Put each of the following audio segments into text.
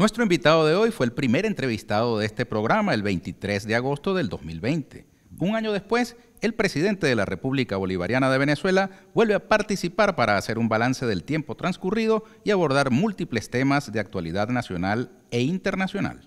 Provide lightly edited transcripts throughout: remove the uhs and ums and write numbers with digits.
Nuestro invitado de hoy fue el primer entrevistado de este programa el 23 de agosto del 2020. Un año después, el presidente de la República Bolivariana de Venezuela vuelve a participar para hacer un balance del tiempo transcurrido y abordar múltiples temas de actualidad nacional e internacional.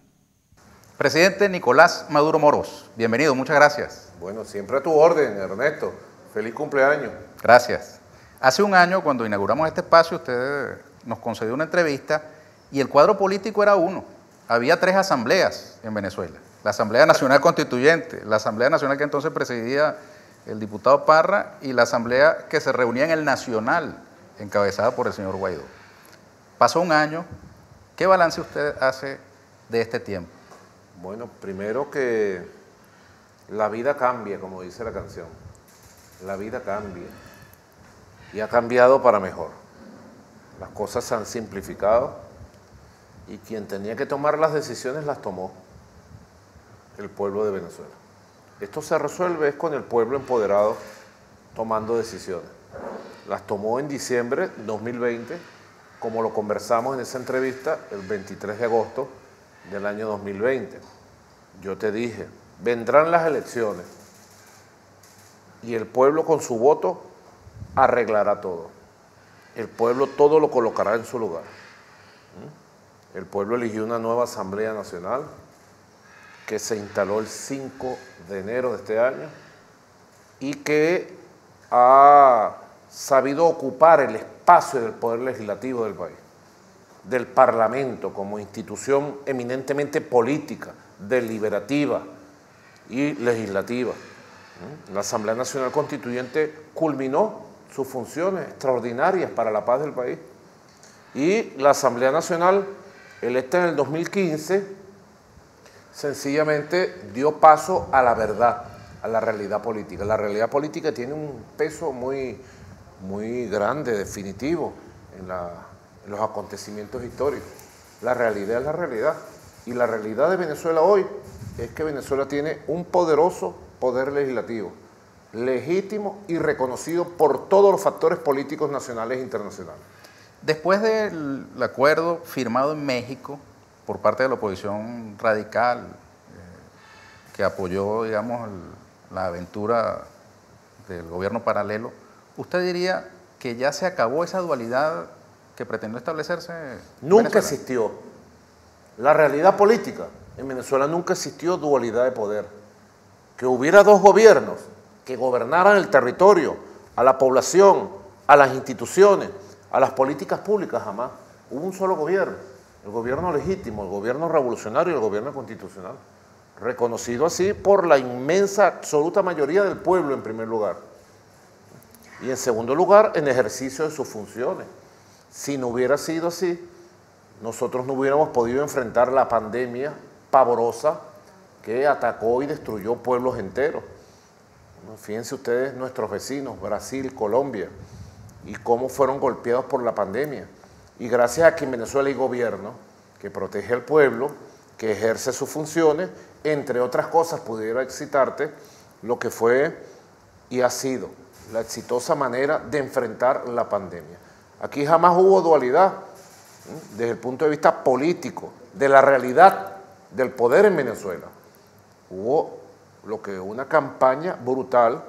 Presidente Nicolás Maduro Moros, bienvenido, muchas gracias. Bueno, siempre a tu orden, Ernesto. Feliz cumpleaños. Gracias. Hace un año, cuando inauguramos este espacio, usted nos concedió una entrevista y el cuadro político era uno. Había 3 asambleas en Venezuela. La Asamblea Nacional Constituyente, la Asamblea Nacional que entonces presidía el diputado Parra y la Asamblea que se reunía en el Nacional, encabezada por el señor Guaidó. Pasó un año. ¿Qué balance usted hace de este tiempo? Bueno, primero que la vida cambia, como dice la canción. La vida cambia. Y ha cambiado para mejor. Las cosas se han simplificado y quien tenía que tomar las decisiones las tomó. El pueblo de Venezuela. Esto se resuelve es con el pueblo empoderado tomando decisiones. Las tomó en diciembre de 2020, como lo conversamos en esa entrevista el 23 de agosto del año 2020. Yo te dije, vendrán las elecciones y el pueblo con su voto arreglará todo. El pueblo todo lo colocará en su lugar. El pueblo eligió una nueva Asamblea Nacional que se instaló el 5 de enero de este año y que ha sabido ocupar el espacio del poder legislativo del país, del Parlamento como institución eminentemente política, deliberativa y legislativa. La Asamblea Nacional Constituyente culminó sus funciones extraordinarias para la paz del país y la Asamblea Nacional, electa en el 2015, sencillamente dio paso a la verdad, a la realidad política. La realidad política tiene un peso muy grande, definitivo, en los acontecimientos históricos. La realidad es la realidad. Y la realidad de Venezuela hoy es que Venezuela tiene un poderoso poder legislativo, legítimo y reconocido por todos los factores políticos nacionales e internacionales. Después del acuerdo firmado en México por parte de la oposición radical, que apoyó, digamos, la aventura del gobierno paralelo, ¿usted diría que ya se acabó esa dualidad que pretendió establecerse en Nunca Venezuela? existió. La realidad política en Venezuela nunca existió dualidad de poder. Que hubiera 2 gobiernos que gobernaran el territorio, a la población, a las instituciones, a las políticas públicas, jamás. Hubo un solo gobierno, el gobierno legítimo, el gobierno revolucionario y el gobierno constitucional, reconocido así por la inmensa, absoluta mayoría del pueblo en primer lugar. Y en segundo lugar, en ejercicio de sus funciones. Si no hubiera sido así, nosotros no hubiéramos podido enfrentar la pandemia pavorosa que atacó y destruyó pueblos enteros. Fíjense ustedes nuestros vecinos, Brasil, Colombia, y cómo fueron golpeados por la pandemia. Y gracias a que en Venezuela hay gobierno que protege al pueblo, que ejerce sus funciones, entre otras cosas pudiera excitarte lo que fue y ha sido la exitosa manera de enfrentar la pandemia. Aquí jamás hubo dualidad desde el punto de vista político, de la realidad del poder en Venezuela. Hubo lo que una campaña brutal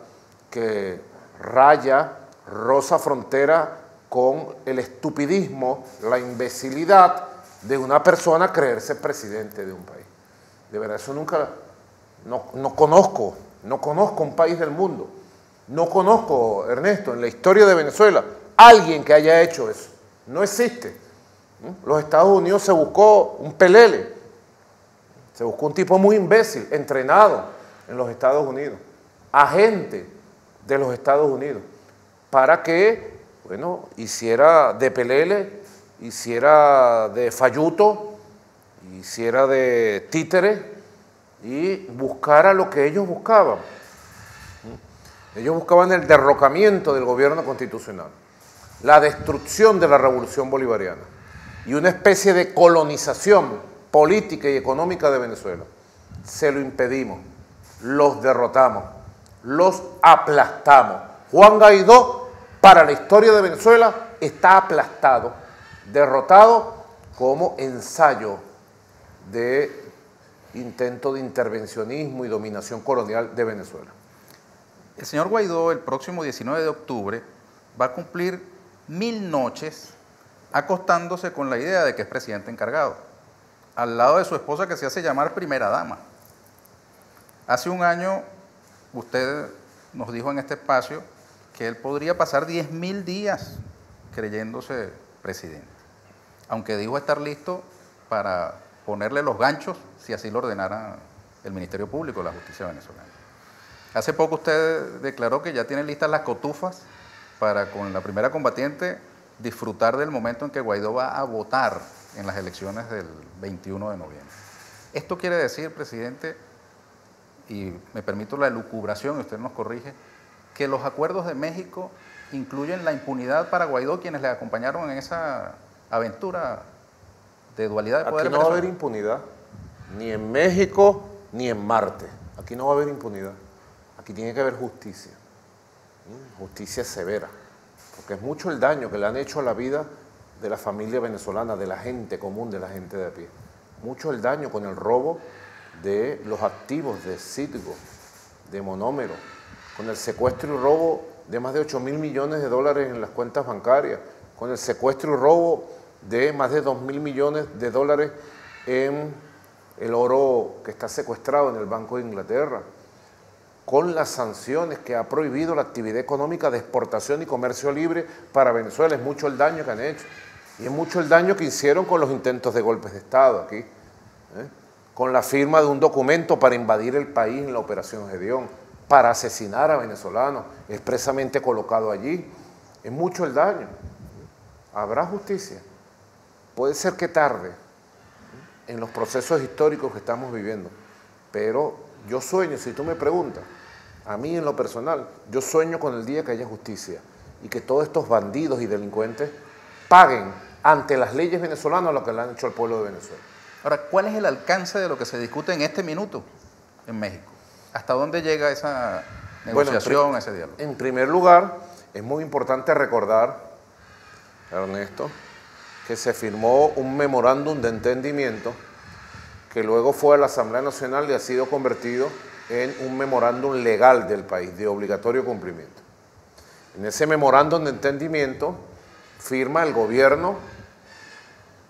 que roza frontera con el estupidismo, la imbecilidad de una persona creerse presidente de un país. De verdad, eso nunca, no conozco un país del mundo, no conozco, Ernesto, en la historia de Venezuela, alguien que haya hecho eso. No existe. Los Estados Unidos se buscó un pelele, se buscó un tipo muy imbécil, entrenado en los Estados Unidos, agente de los Estados Unidos, para que, bueno, hiciera de pelele, hiciera de falluto, hiciera de títere y buscara lo que ellos buscaban. Ellos buscaban el derrocamiento del gobierno constitucional, la destrucción de la revolución bolivariana y una especie de colonización política y económica de Venezuela. Se lo impedimos, los derrotamos, los aplastamos. Juan Guaidó, para la historia de Venezuela, está aplastado, derrotado como ensayo de intento de intervencionismo y dominación colonial de Venezuela. El señor Guaidó el próximo 19 de octubre va a cumplir 1000 noches acostándose con la idea de que es presidente encargado, al lado de su esposa que se hace llamar primera dama. Hace un año usted nos dijo en este espacio que él podría pasar 10.000 días creyéndose presidente, aunque dijo estar listo para ponerle los ganchos si así lo ordenara el Ministerio Público de la Justicia venezolana. Hace poco usted declaró que ya tiene listas las cotufas para con la primera combatiente disfrutar del momento en que Guaidó va a votar en las elecciones del 21 de noviembre. Esto quiere decir, presidente, y me permito la elucubración, y usted nos corrige, que los acuerdos de México incluyen la impunidad para Guaidó, quienes le acompañaron en esa aventura de dualidad de poder. Aquí no va a haber impunidad, ni en México ni en Marte. Aquí no va a haber impunidad. Aquí tiene que haber justicia, justicia severa, porque es mucho el daño que le han hecho a la vida de la familia venezolana, de la gente común, de la gente de a pie. Mucho el daño con el robo de los activos de Citgo, de Monómero, con el secuestro y robo de más de 8.000 millones de dólares en las cuentas bancarias, con el secuestro y robo de más de 2.000 millones de dólares en el oro que está secuestrado en el Banco de Inglaterra, con las sanciones que ha prohibido la actividad económica de exportación y comercio libre para Venezuela. Es mucho el daño que han hecho, y es mucho el daño que hicieron con los intentos de golpes de Estado aquí, con la firma de un documento para invadir el país en la Operación Gedeón, para asesinar a venezolanos, expresamente colocado allí. Es mucho el daño. Habrá justicia. Puede ser que tarde en los procesos históricos que estamos viviendo, pero yo sueño, si tú me preguntas, a mí en lo personal, yo sueño con el día que haya justicia y que todos estos bandidos y delincuentes paguen ante las leyes venezolanas lo que le han hecho al pueblo de Venezuela. Ahora, ¿cuál es el alcance de lo que se discute en este minuto en México? ¿Hasta dónde llega esa negociación, ese diálogo? En primer lugar, es muy importante recordar, Ernesto, que se firmó un memorándum de entendimiento que luego fue a la Asamblea Nacional y ha sido convertido en un memorándum legal del país, de obligatorio cumplimiento. En ese memorándum de entendimiento firma el gobierno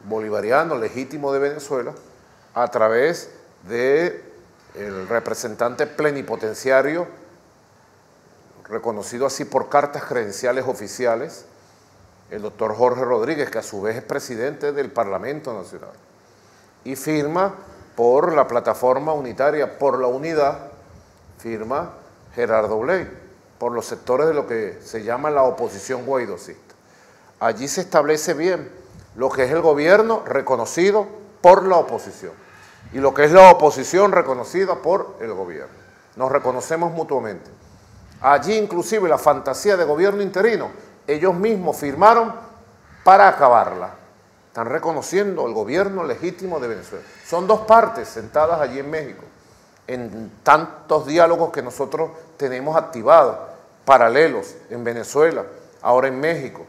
bolivariano legítimo de Venezuela a través del representante plenipotenciario, reconocido así por cartas credenciales oficiales, el doctor Jorge Rodríguez, que a su vez es presidente del Parlamento Nacional, y firma por la plataforma unitaria por la unidad, firma Gerardo Bley, por los sectores de lo que se llama la oposición guaidocista. Allí se establece bien lo que es el gobierno reconocido por la oposición y lo que es la oposición reconocida por el gobierno. Nos reconocemos mutuamente. Allí inclusive la fantasía de gobierno interino, ellos mismos firmaron para acabarla. Están reconociendo el gobierno legítimo de Venezuela. Son dos partes sentadas allí en México, en tantos diálogos que nosotros tenemos activados, paralelos en Venezuela, ahora en México.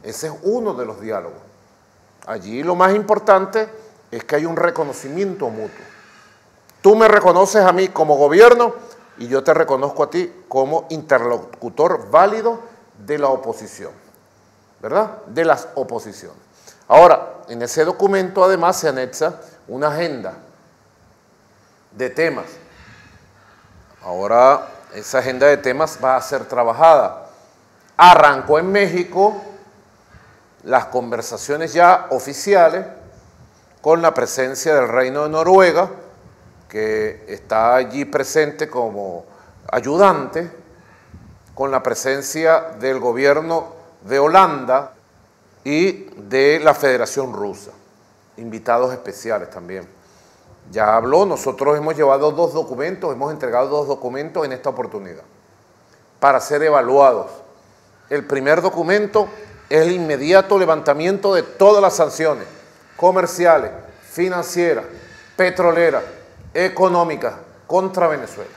Ese es uno de los diálogos. Allí lo más importante es que hay un reconocimiento mutuo. Tú me reconoces a mí como gobierno y yo te reconozco a ti como interlocutor válido de la oposición, ¿verdad? De las oposiciones. Ahora, en ese documento además se anexa una agenda de temas. Ahora esa agenda de temas va a ser trabajada. Arrancó en México las conversaciones ya oficiales con la presencia del Reino de Noruega, que está allí presente como ayudante, con la presencia del gobierno de Holanda y de la Federación Rusa, invitados especiales también. Ya habló, nosotros hemos llevado dos documentos, hemos entregado dos documentos en esta oportunidad para ser evaluados. El primer documento es el inmediato levantamiento de todas las sanciones comerciales, financieras, petroleras, económicas contra Venezuela.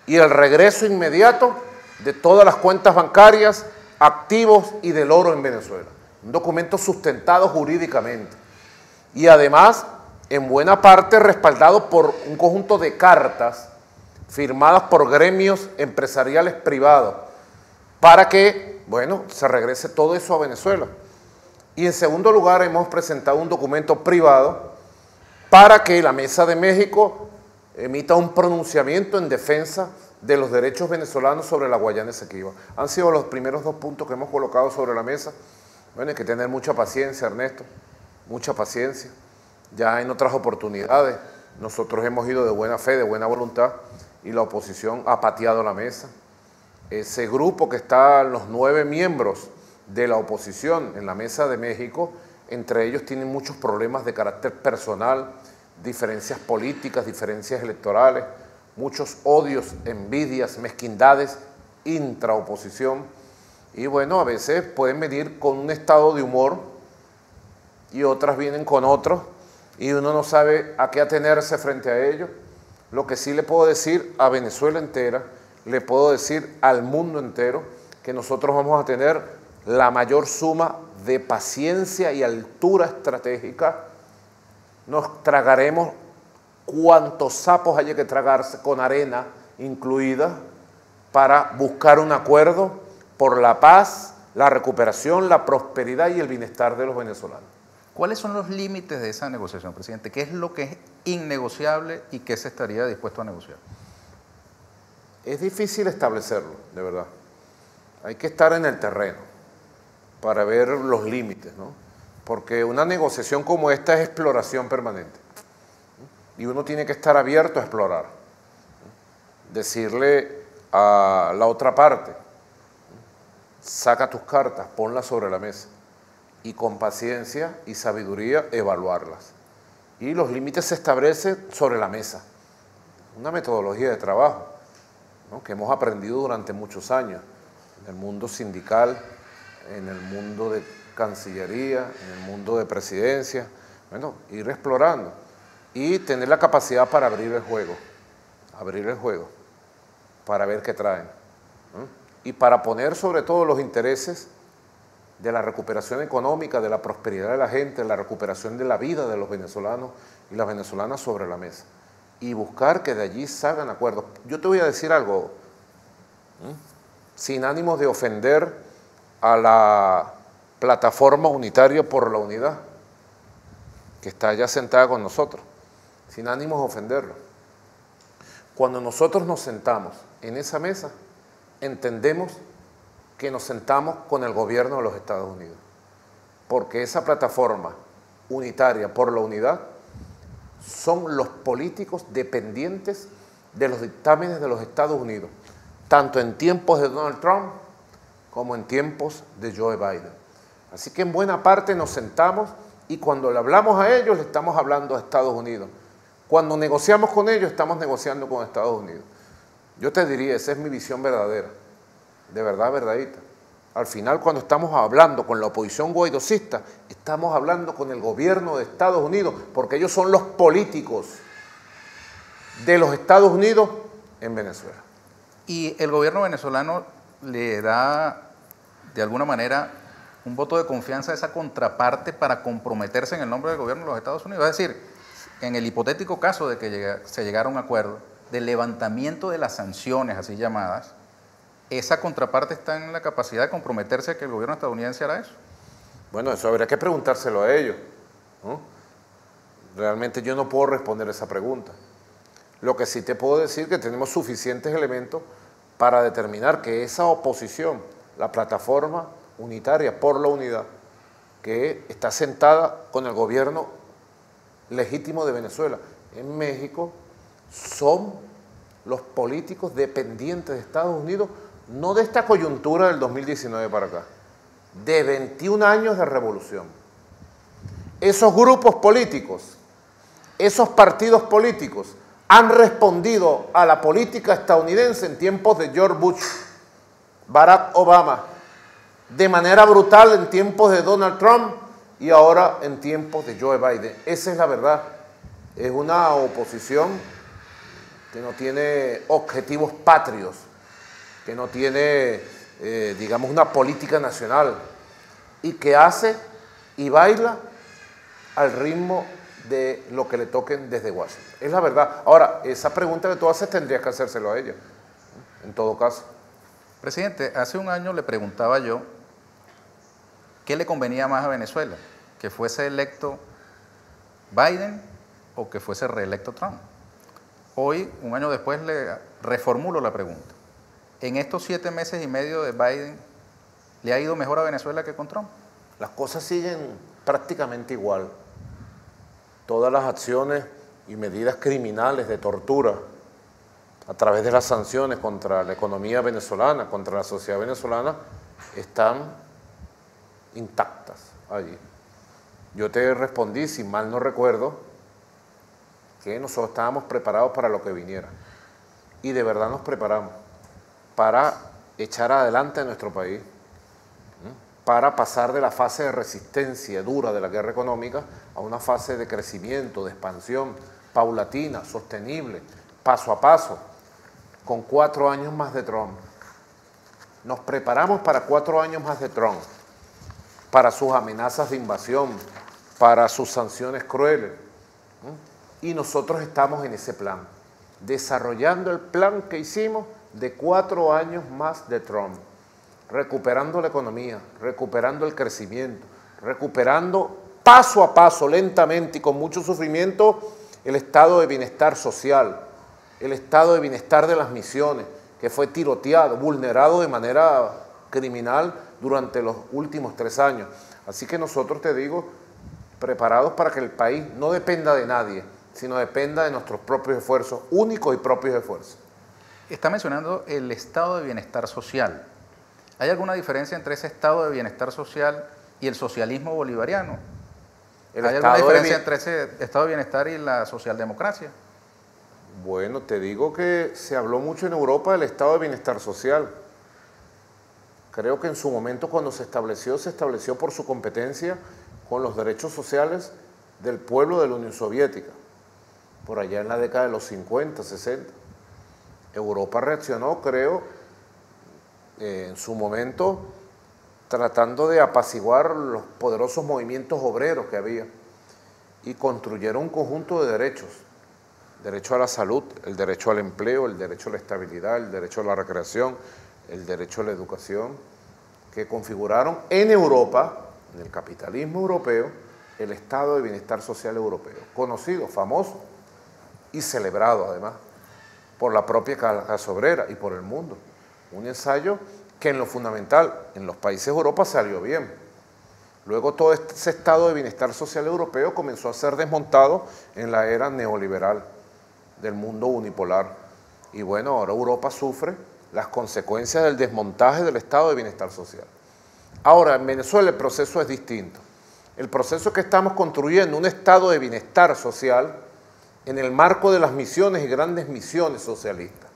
Y el regreso inmediato de todas las cuentas bancarias, activos y del oro en Venezuela. Un documento sustentado jurídicamente. Y además en buena parte respaldado por un conjunto de cartas firmadas por gremios empresariales privados para que, bueno, se regrese todo eso a Venezuela. Y en segundo lugar, hemos presentado un documento privado para que la Mesa de México emita un pronunciamiento en defensa de los derechos venezolanos sobre la Guayana Esequiba. Han sido los primeros dos puntos que hemos colocado sobre la mesa. Bueno, hay que tener mucha paciencia, Ernesto, mucha paciencia. Ya en otras oportunidades nosotros hemos ido de buena fe, de buena voluntad, y la oposición ha pateado la mesa. Ese grupo que está, los 9 miembros de la oposición en la Mesa de México, entre ellos tienen muchos problemas de carácter personal, diferencias políticas, diferencias electorales, muchos odios, envidias, mezquindades, intraoposición, y bueno, a veces pueden venir con un estado de humor y otras vienen con otros, y uno no sabe a qué atenerse frente a ellos. Lo que sí le puedo decir a Venezuela entera, le puedo decir al mundo entero, que nosotros vamos a tener la mayor suma de paciencia y altura estratégica. Nos tragaremos cuantos sapos haya que tragarse, con arena incluida, para buscar un acuerdo por la paz, la recuperación, la prosperidad y el bienestar de los venezolanos. ¿Cuáles son los límites de esa negociación, presidente? ¿Qué es lo que es innegociable y qué se estaría dispuesto a negociar? Es difícil establecerlo, de verdad. Hay que estar en el terreno para ver los límites, ¿no? Porque una negociación como esta es exploración permanente. Y uno tiene que estar abierto a explorar. Decirle a la otra parte, saca tus cartas, ponlas sobre la mesa. Y con paciencia y sabiduría evaluarlas. Y los límites se establecen sobre la mesa. Una metodología de trabajo, ¿no?, que hemos aprendido durante muchos años en el mundo sindical, en el mundo de Cancillería, en el mundo de Presidencia. Bueno, ir explorando y tener la capacidad para abrir el juego para ver qué traen, ¿no? Y para poner sobre todo los intereses de la recuperación económica, de la prosperidad de la gente, de la recuperación de la vida de los venezolanos y las venezolanas sobre la mesa. Y buscar que de allí salgan acuerdos. Yo te voy a decir algo, sin ánimos de ofender a la plataforma unitaria por la unidad, que está ya sentada con nosotros, sin ánimos de ofenderlo. Cuando nosotros nos sentamos en esa mesa, entendemos que nos sentamos con el gobierno de los Estados Unidos, porque esa plataforma unitaria por la unidad son los políticos dependientes de los dictámenes de los Estados Unidos, tanto en tiempos de Donald Trump como en tiempos de Joe Biden. Así que en buena parte nos sentamos y cuando le hablamos a ellos, le estamos hablando a Estados Unidos. Cuando negociamos con ellos, estamos negociando con Estados Unidos. Yo te diría, esa es mi visión verdadera, de verdad, verdadita. Al final, cuando estamos hablando con la oposición guaidocista, estamos hablando con el gobierno de Estados Unidos, porque ellos son los políticos de los Estados Unidos en Venezuela. ¿Y el gobierno venezolano le da, de alguna manera, un voto de confianza a esa contraparte para comprometerse en el nombre del gobierno de los Estados Unidos? Es decir, en el hipotético caso de que se llegara a un acuerdo del levantamiento de las sanciones, así llamadas, ¿esa contraparte está en la capacidad de comprometerse a que el gobierno estadounidense hará eso? Bueno, eso habría que preguntárselo a ellos, ¿no? Realmente yo no puedo responder esa pregunta. Lo que sí te puedo decir es que tenemos suficientes elementos para determinar que esa oposición, la plataforma unitaria por la unidad, que está sentada con el gobierno legítimo de Venezuela en México, son los políticos dependientes de Estados Unidos, no de esta coyuntura del 2019 para acá, de 21 años de revolución. Esos grupos políticos, esos partidos políticos han respondido a la política estadounidense en tiempos de George Bush, Barack Obama, de manera brutal en tiempos de Donald Trump y ahora en tiempos de Joe Biden. Esa es la verdad. Es una oposición que no tiene objetivos patrios, que no tiene, digamos, una política nacional y que hace y baila al ritmo de lo que le toquen desde Washington. Es la verdad. Ahora, esa pregunta que tú haces tendrías que hacérselo a ella, en todo caso. Presidente, hace un año le preguntaba yo qué le convenía más a Venezuela, que fuese electo Biden o que fuese reelecto Trump. Hoy, un año después, le reformulo la pregunta. ¿En estos 7 meses y medio de Biden le ha ido mejor a Venezuela que con Trump? Las cosas siguen prácticamente igual. Todas las acciones y medidas criminales de tortura a través de las sanciones contra la economía venezolana, contra la sociedad venezolana, están intactas allí. Yo te respondí, si mal no recuerdo, que nosotros estábamos preparados para lo que viniera. Y de verdad nos preparamos para echar adelante a nuestro país, para pasar de la fase de resistencia dura de la guerra económica a una fase de crecimiento, de expansión, paulatina, sostenible, paso a paso, con 4 años más de Trump. Nos preparamos para 4 años más de Trump, para sus amenazas de invasión, para sus sanciones crueles. Y nosotros estamos en ese plan, desarrollando el plan que hicimos de 4 años más de Trump, recuperando la economía, recuperando el crecimiento, recuperando paso a paso, lentamente y con mucho sufrimiento, el estado de bienestar social, el estado de bienestar de las misiones, que fue tiroteado, vulnerado de manera criminal durante los últimos 3 años. Así que nosotros, te digo, preparados para que el país no dependa de nadie, sino dependa de nuestros propios esfuerzos, únicos y propios esfuerzos. Está mencionando el estado de bienestar social. ¿Hay alguna diferencia entre ese estado de bienestar social y el socialismo bolivariano? ¿Hay alguna diferencia entre ese estado de bienestar y la socialdemocracia? Bueno, te digo que se habló mucho en Europa del estado de bienestar social. Creo que en su momento cuando se estableció por su competencia con los derechos sociales del pueblo de la Unión Soviética, por allá en la década de los 50, 60. Europa reaccionó, creo, en su momento, tratando de apaciguar los poderosos movimientos obreros que había y construyeron un conjunto de derechos. Derecho a la salud, el derecho al empleo, el derecho a la estabilidad, el derecho a la recreación, el derecho a la educación, que configuraron en Europa, en el capitalismo europeo, el estado de bienestar social europeo, conocido, famoso y celebrado además por la propia clase obrera y por el mundo. Un ensayo que en lo fundamental en los países de Europa salió bien. Luego todo ese estado de bienestar social europeo comenzó a ser desmontado en la era neoliberal del mundo unipolar. Y bueno, ahora Europa sufre las consecuencias del desmontaje del estado de bienestar social. Ahora, en Venezuela el proceso es distinto. El proceso que estamos construyendo, un estado de bienestar social en el marco de las misiones y grandes misiones socialistas,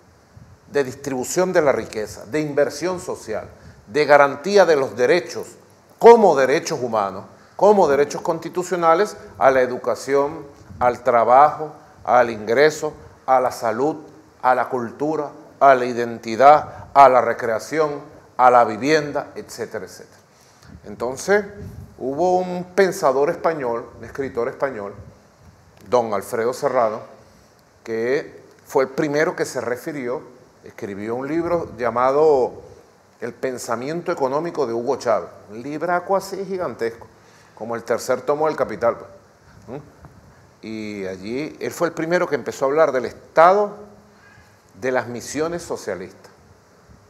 de distribución de la riqueza, de inversión social, de garantía de los derechos como derechos humanos, como derechos constitucionales a la educación, al trabajo, al ingreso, a la salud, a la cultura, a la identidad, a la recreación, a la vivienda, etcétera, etcétera. Entonces, hubo un pensador español, un escritor español, don Alfredo Serrano, que fue el primero que se refirió, escribió un libro llamado El pensamiento económico de Hugo Chávez, un libraco así gigantesco, como el 3er tomo del Capital. Y allí él fue el primero que empezó a hablar del estado de las misiones socialistas,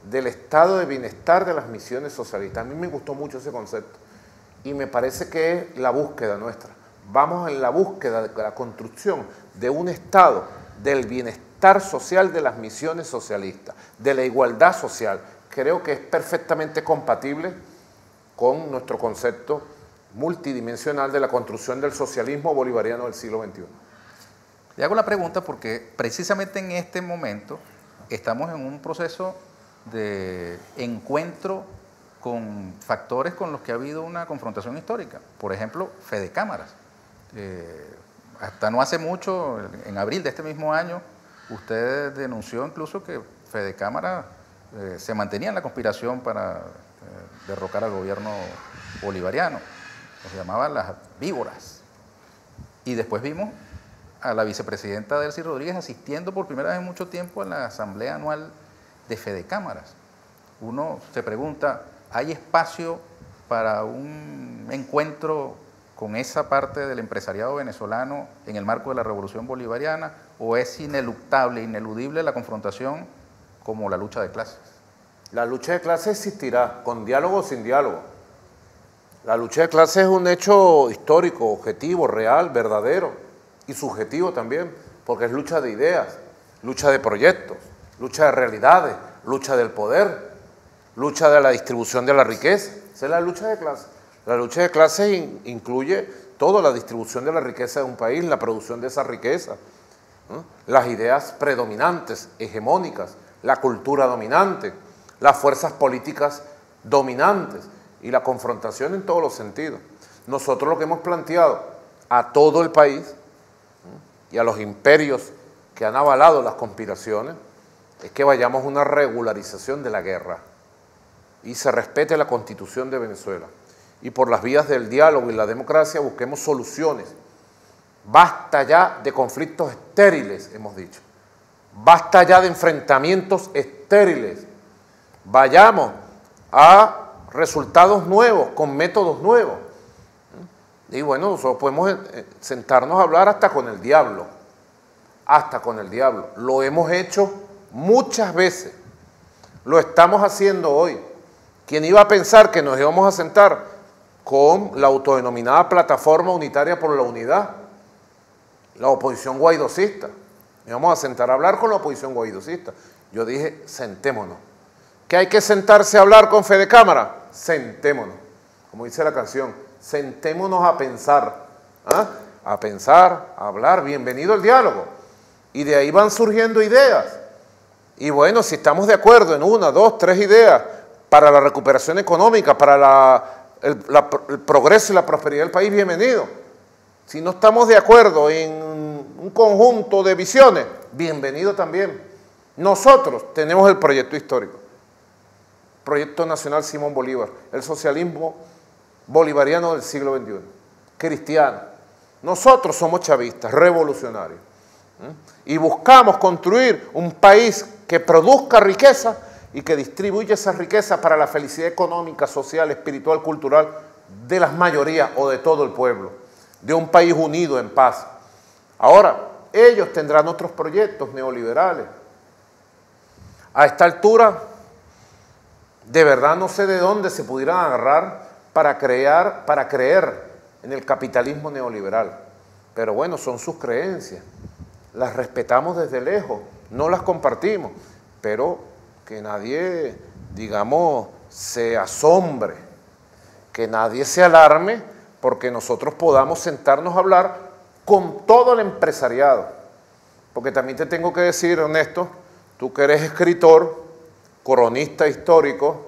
del estado de bienestar de las misiones socialistas. A mí me gustó mucho ese concepto y me parece que es la búsqueda nuestra. Vamos en la búsqueda de la construcción de un estado del bienestar social de las misiones socialistas, de la igualdad social. Creo que es perfectamente compatible con nuestro concepto multidimensional de la construcción del socialismo bolivariano del siglo XXI. Le hago la pregunta porque precisamente en este momento estamos en un proceso de encuentro con factores con los que ha habido una confrontación histórica. Por ejemplo, Fedecámaras. Hasta no hace mucho, en abril de este mismo año, usted denunció incluso que Fedecámaras se mantenía en la conspiración para derrocar al gobierno bolivariano. Los llamaban las víboras. Y después vimos a la vicepresidenta Delcy Rodríguez asistiendo por primera vez en mucho tiempo a la asamblea anual de Fedecámaras. Uno se pregunta, ¿hay espacio para un encuentro con esa parte del empresariado venezolano en el marco de la revolución bolivariana, o es ineluctable, ineludible la confrontación como la lucha de clases? La lucha de clases existirá, con diálogo o sin diálogo. La lucha de clases es un hecho histórico, objetivo, real, verdadero y subjetivo también, porque es lucha de ideas, lucha de proyectos, lucha de realidades, lucha del poder, lucha de la distribución de la riqueza. Esa es la lucha de clases. La lucha de clases incluye toda la distribución de la riqueza de un país, la producción de esa riqueza, ¿no? Las ideas predominantes, hegemónicas, la cultura dominante, las fuerzas políticas dominantes y la confrontación en todos los sentidos. Nosotros lo que hemos planteado a todo el país, ¿no?, y a los imperios que han avalado las conspiraciones, es que vayamos a una regularización de la guerra y se respete la Constitución de Venezuela. Y por las vías del diálogo y la democracia busquemos soluciones. Basta ya de conflictos estériles, hemos dicho. Basta ya de enfrentamientos estériles. Vayamos a resultados nuevos, con métodos nuevos. Y bueno, nosotros podemos sentarnos a hablar hasta con el diablo. Hasta con el diablo. Lo hemos hecho muchas veces. Lo estamos haciendo hoy. ¿Quién iba a pensar que nos íbamos a sentar con la autodenominada Plataforma Unitaria por la Unidad, la oposición guaidocista? Nos íbamos a sentar a hablar con la oposición guaidocista. Yo dije, sentémonos. ¿Que hay que sentarse a hablar con Fedecámara? Sentémonos. Como dice la canción, sentémonos a pensar. ¿Ah? A pensar, a hablar, bienvenido el diálogo. Y de ahí van surgiendo ideas. Y bueno, si estamos de acuerdo en 1, 2, 3 ideas para la recuperación económica, para el progreso y la prosperidad del país, bienvenido. Si no estamos de acuerdo en un conjunto de visiones, bienvenido también. Nosotros tenemos el proyecto histórico, Proyecto Nacional Simón Bolívar, el socialismo bolivariano del siglo XXI, cristiano. Nosotros somos chavistas, revolucionarios, y buscamos construir un país que produzca riqueza y que distribuya esa riqueza para la felicidad económica, social, espiritual, cultural de las mayorías o de todo el pueblo, de un país unido en paz. Ahora, ellos tendrán otros proyectos neoliberales. A esta altura, de verdad no sé de dónde se pudieran agarrar para creer en el capitalismo neoliberal. Pero bueno, son sus creencias. Las respetamos desde lejos, no las compartimos, pero que nadie, digamos, se asombre, que nadie se alarme porque nosotros podamos sentarnos a hablar con todo el empresariado. Porque también te tengo que decir, Ernesto, tú que eres escritor, cronista histórico,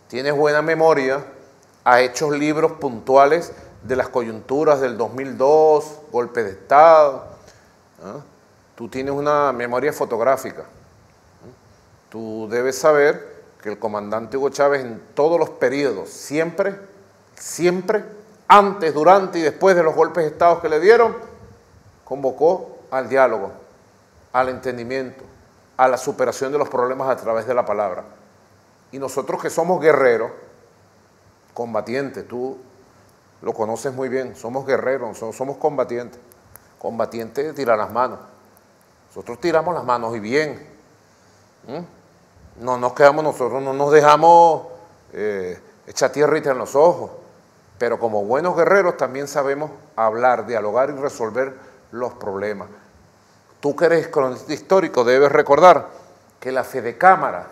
tienes buena memoria, has hecho libros puntuales de las coyunturas del 2002, golpe de Estado, ¿no? Tú tienes una memoria fotográfica. Tú debes saber que el comandante Hugo Chávez en todos los periodos, siempre, antes, durante y después de los golpes de Estado que le dieron, convocó al diálogo, al entendimiento, a la superación de los problemas a través de la palabra. Y nosotros que somos guerreros, combatientes, tú lo conoces muy bien, somos guerreros, somos combatientes. Combatientes tiran las manos. Nosotros tiramos las manos y bien. No nos quedamos nosotros, no nos dejamos echar tierrita en los ojos, pero como buenos guerreros también sabemos hablar, dialogar y resolver los problemas. Tú que eres cronista histórico debes recordar que la Fedecámara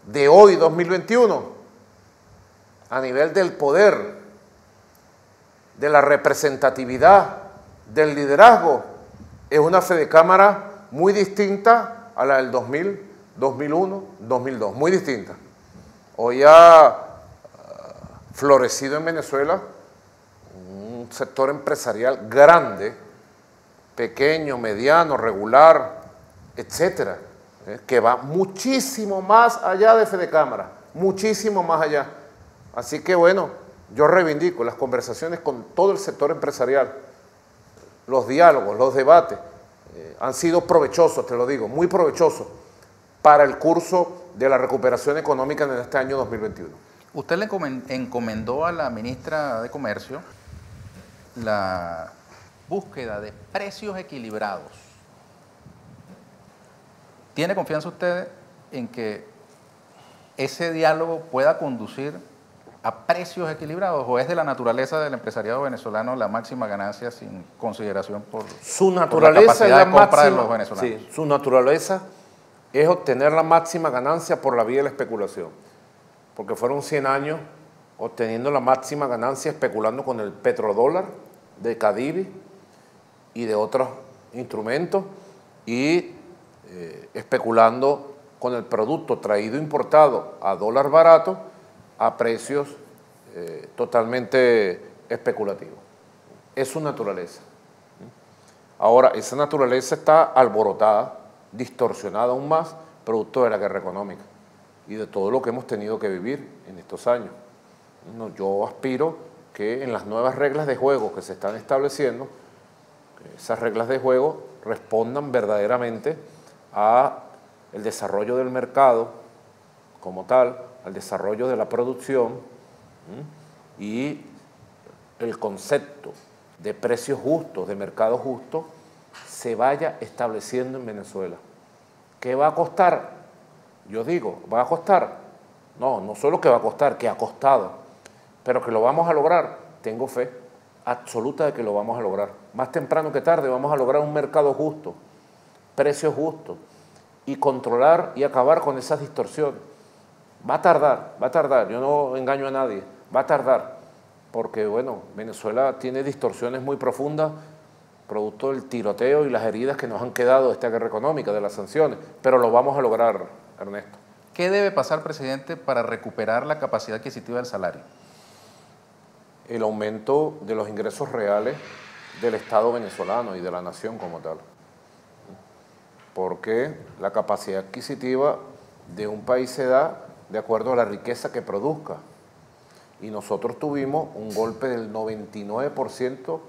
de hoy, 2021, a nivel del poder, de la representatividad, del liderazgo, es una Fedecámara muy distinta a la del 2000, 2001, 2002, muy distinta. Hoy ha florecido en Venezuela un sector empresarial grande, pequeño, mediano, regular, etcétera, que va muchísimo más allá de Fedecámara, muchísimo más allá. Así que bueno, yo reivindico las conversaciones con todo el sector empresarial, los diálogos, los debates han sido provechosos, te lo digo, muy provechosos para el curso de la recuperación económica en este año 2021. Usted le encomendó a la ministra de Comercio la búsqueda de precios equilibrados. ¿Tiene confianza usted en que ese diálogo pueda conducir a precios equilibrados o es de la naturaleza del empresariado venezolano la máxima ganancia sin consideración por la capacidad de compra de los venezolanos? Sí, su naturaleza es obtener la máxima ganancia por la vía de la especulación, porque fueron 100 años obteniendo la máxima ganancia especulando con el petrodólar de Cadivi y de otros instrumentos y especulando con el producto traído importado a dólar barato a precios totalmente especulativos. Es su naturaleza. Ahora, esa naturaleza está alborotada, distorsionada aún más, producto de la guerra económica y de todo lo que hemos tenido que vivir en estos años. Yo aspiro que en las nuevas reglas de juego que se están estableciendo, esas reglas de juego respondan verdaderamente a el desarrollo del mercado como tal, al desarrollo de la producción y el concepto de precios justos, de mercado justo, se vaya estableciendo en Venezuela. ¿Qué va a costar? Yo digo, ¿va a costar? No solo que va a costar, que ha costado, pero que lo vamos a lograr. Tengo fe absoluta de que lo vamos a lograr. Más temprano que tarde vamos a lograr un mercado justo, precios justos y controlar y acabar con esas distorsiones. Va a tardar, yo no engaño a nadie, va a tardar, porque bueno, Venezuela tiene distorsiones muy profundas, producto del tiroteo y las heridas que nos han quedado de esta guerra económica, de las sanciones, pero lo vamos a lograr, Ernesto. ¿Qué debe pasar, presidente, para recuperar la capacidad adquisitiva del salario? El aumento de los ingresos reales del Estado venezolano y de la nación como tal. Porque la capacidad adquisitiva de un país se da de acuerdo a la riqueza que produzca. Y nosotros tuvimos un golpe del 99%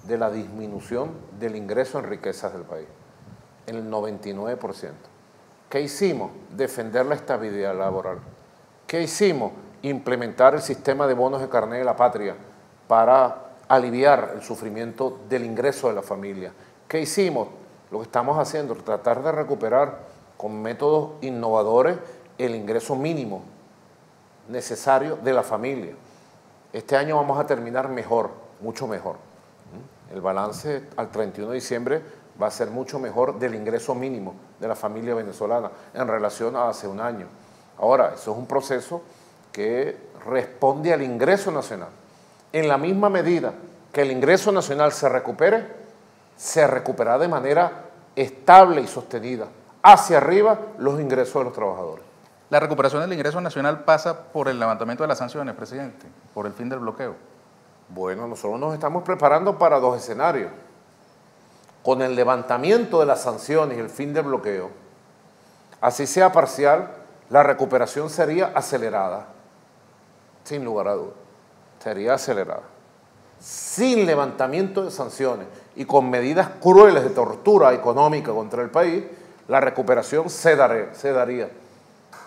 de la disminución del ingreso en riquezas del país. En el 99%. ¿Qué hicimos? Defender la estabilidad laboral. ¿Qué hicimos? Implementar el sistema de bonos de carné de la patria para aliviar el sufrimiento del ingreso de la familia. ¿Qué hicimos? Lo que estamos haciendo es tratar de recuperar con métodos innovadores el ingreso mínimo necesario de la familia. Este año vamos a terminar mejor, mucho mejor. El balance al 31 de diciembre va a ser mucho mejor del ingreso mínimo de la familia venezolana en relación a hace un año. Ahora, eso es un proceso que responde al ingreso nacional. En la misma medida que el ingreso nacional se recupere, se recuperará de manera estable y sostenida hacia arriba los ingresos de los trabajadores. ¿La recuperación del ingreso nacional pasa por el levantamiento de las sanciones, presidente? ¿Por el fin del bloqueo? Bueno, nosotros nos estamos preparando para dos escenarios. Con el levantamiento de las sanciones y el fin del bloqueo, así sea parcial, la recuperación sería acelerada, sin lugar a dudas, sería acelerada. Sin levantamiento de sanciones y con medidas crueles de tortura económica contra el país, la recuperación se daría.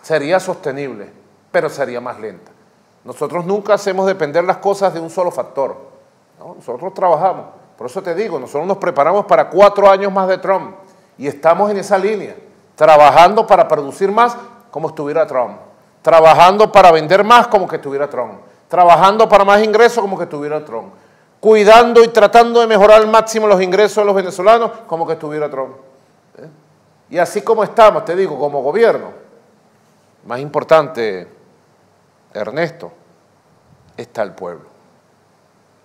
Sería sostenible, pero sería más lenta. Nosotros nunca hacemos depender las cosas de un solo factor, ¿no? Nosotros trabajamos, por eso te digo, nosotros nos preparamos para 4 años más de Trump y estamos en esa línea, trabajando para producir más como estuviera Trump, trabajando para vender más como que estuviera Trump, trabajando para más ingresos como que estuviera Trump, cuidando y tratando de mejorar al máximo los ingresos de los venezolanos como que estuviera Trump. Y así como estamos, te digo, como gobierno, más importante, Ernesto, está el pueblo.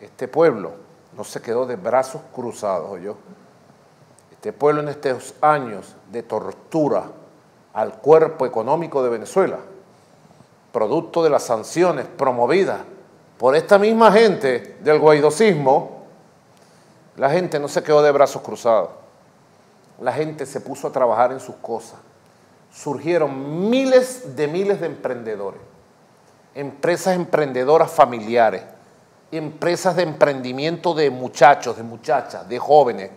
Este pueblo no se quedó de brazos cruzados, ¿oyó? Este pueblo en estos años de tortura al cuerpo económico de Venezuela, producto de las sanciones promovidas por esta misma gente del guaidosismo, la gente no se quedó de brazos cruzados. La gente se puso a trabajar en sus cosas. Surgieron miles de emprendedores, empresas emprendedoras familiares, empresas de emprendimiento de muchachos, de muchachas, de jóvenes,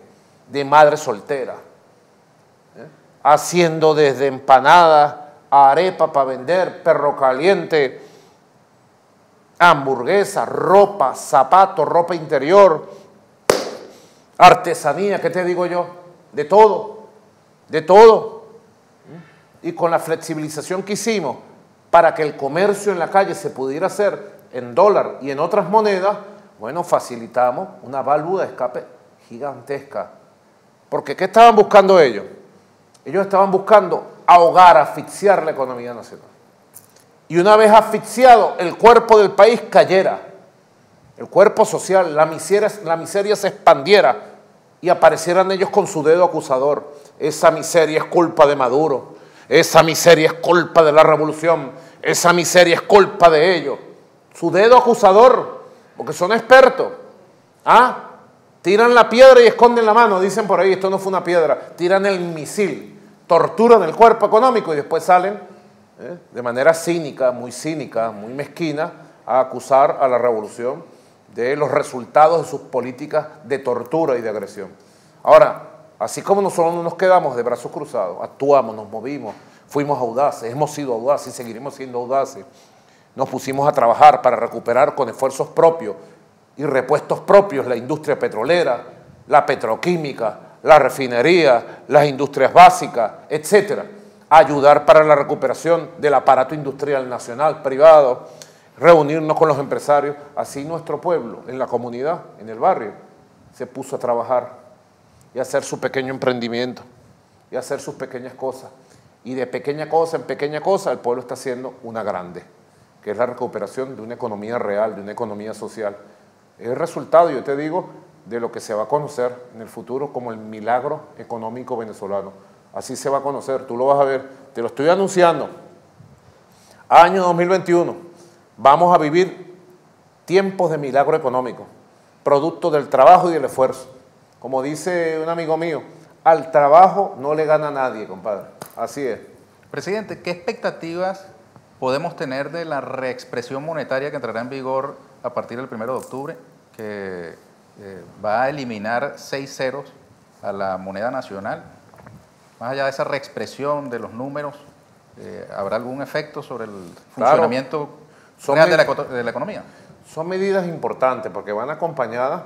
de madres solteras, haciendo desde empanadas a arepa para vender, perro caliente, hamburguesa, ropa, zapatos, ropa interior, artesanía, ¿qué te digo yo? De todo, de todo. Y con la flexibilización que hicimos para que el comercio en la calle se pudiera hacer en dólar y en otras monedas, bueno, facilitamos una válvula de escape gigantesca. Porque ¿qué estaban buscando ellos? Ellos estaban buscando ahogar, asfixiar la economía nacional. Y una vez asfixiado, el cuerpo del país cayera, el cuerpo social, la miseria se expandiera y aparecieran ellos con su dedo acusador. Esa miseria es culpa de Maduro, esa miseria es culpa de la revolución, esa miseria es culpa de ellos. Su dedo acusador, porque son expertos. Tiran la piedra y esconden la mano, dicen por ahí, esto no fue una piedra, tiran el misil, torturan el cuerpo económico y después salen de manera cínica, muy mezquina, a acusar a la revolución de los resultados de sus políticas de tortura y de agresión. Ahora, así como nosotros no nos quedamos de brazos cruzados, actuamos, nos movimos, fuimos audaces, hemos sido audaces y seguiremos siendo audaces, nos pusimos a trabajar para recuperar con esfuerzos propios y repuestos propios la industria petrolera, la petroquímica, la refinería, las industrias básicas, etcétera. Ayudar para la recuperación del aparato industrial nacional, privado, reunirnos con los empresarios. Así nuestro pueblo, en la comunidad, en el barrio, se puso a trabajar y a hacer su pequeño emprendimiento y a hacer sus pequeñas cosas. Y de pequeña cosa en pequeña cosa el pueblo está haciendo una grande, que es la recuperación de una economía real, de una economía social. Es el resultado, yo te digo, de lo que se va a conocer en el futuro como el milagro económico venezolano. Así se va a conocer, tú lo vas a ver, te lo estoy anunciando. Año 2021, vamos a vivir tiempos de milagro económico, producto del trabajo y del esfuerzo. Como dice un amigo mío, al trabajo no le gana a nadie, compadre. Así es. Presidente, ¿qué expectativas podemos tener de la reexpresión monetaria que entrará en vigor a partir del 1 de octubre, que va a eliminar 6 ceros a la moneda nacional? Más allá de esa reexpresión de los números, ¿habrá algún efecto sobre el funcionamiento real de la economía? Son medidas importantes porque van acompañadas,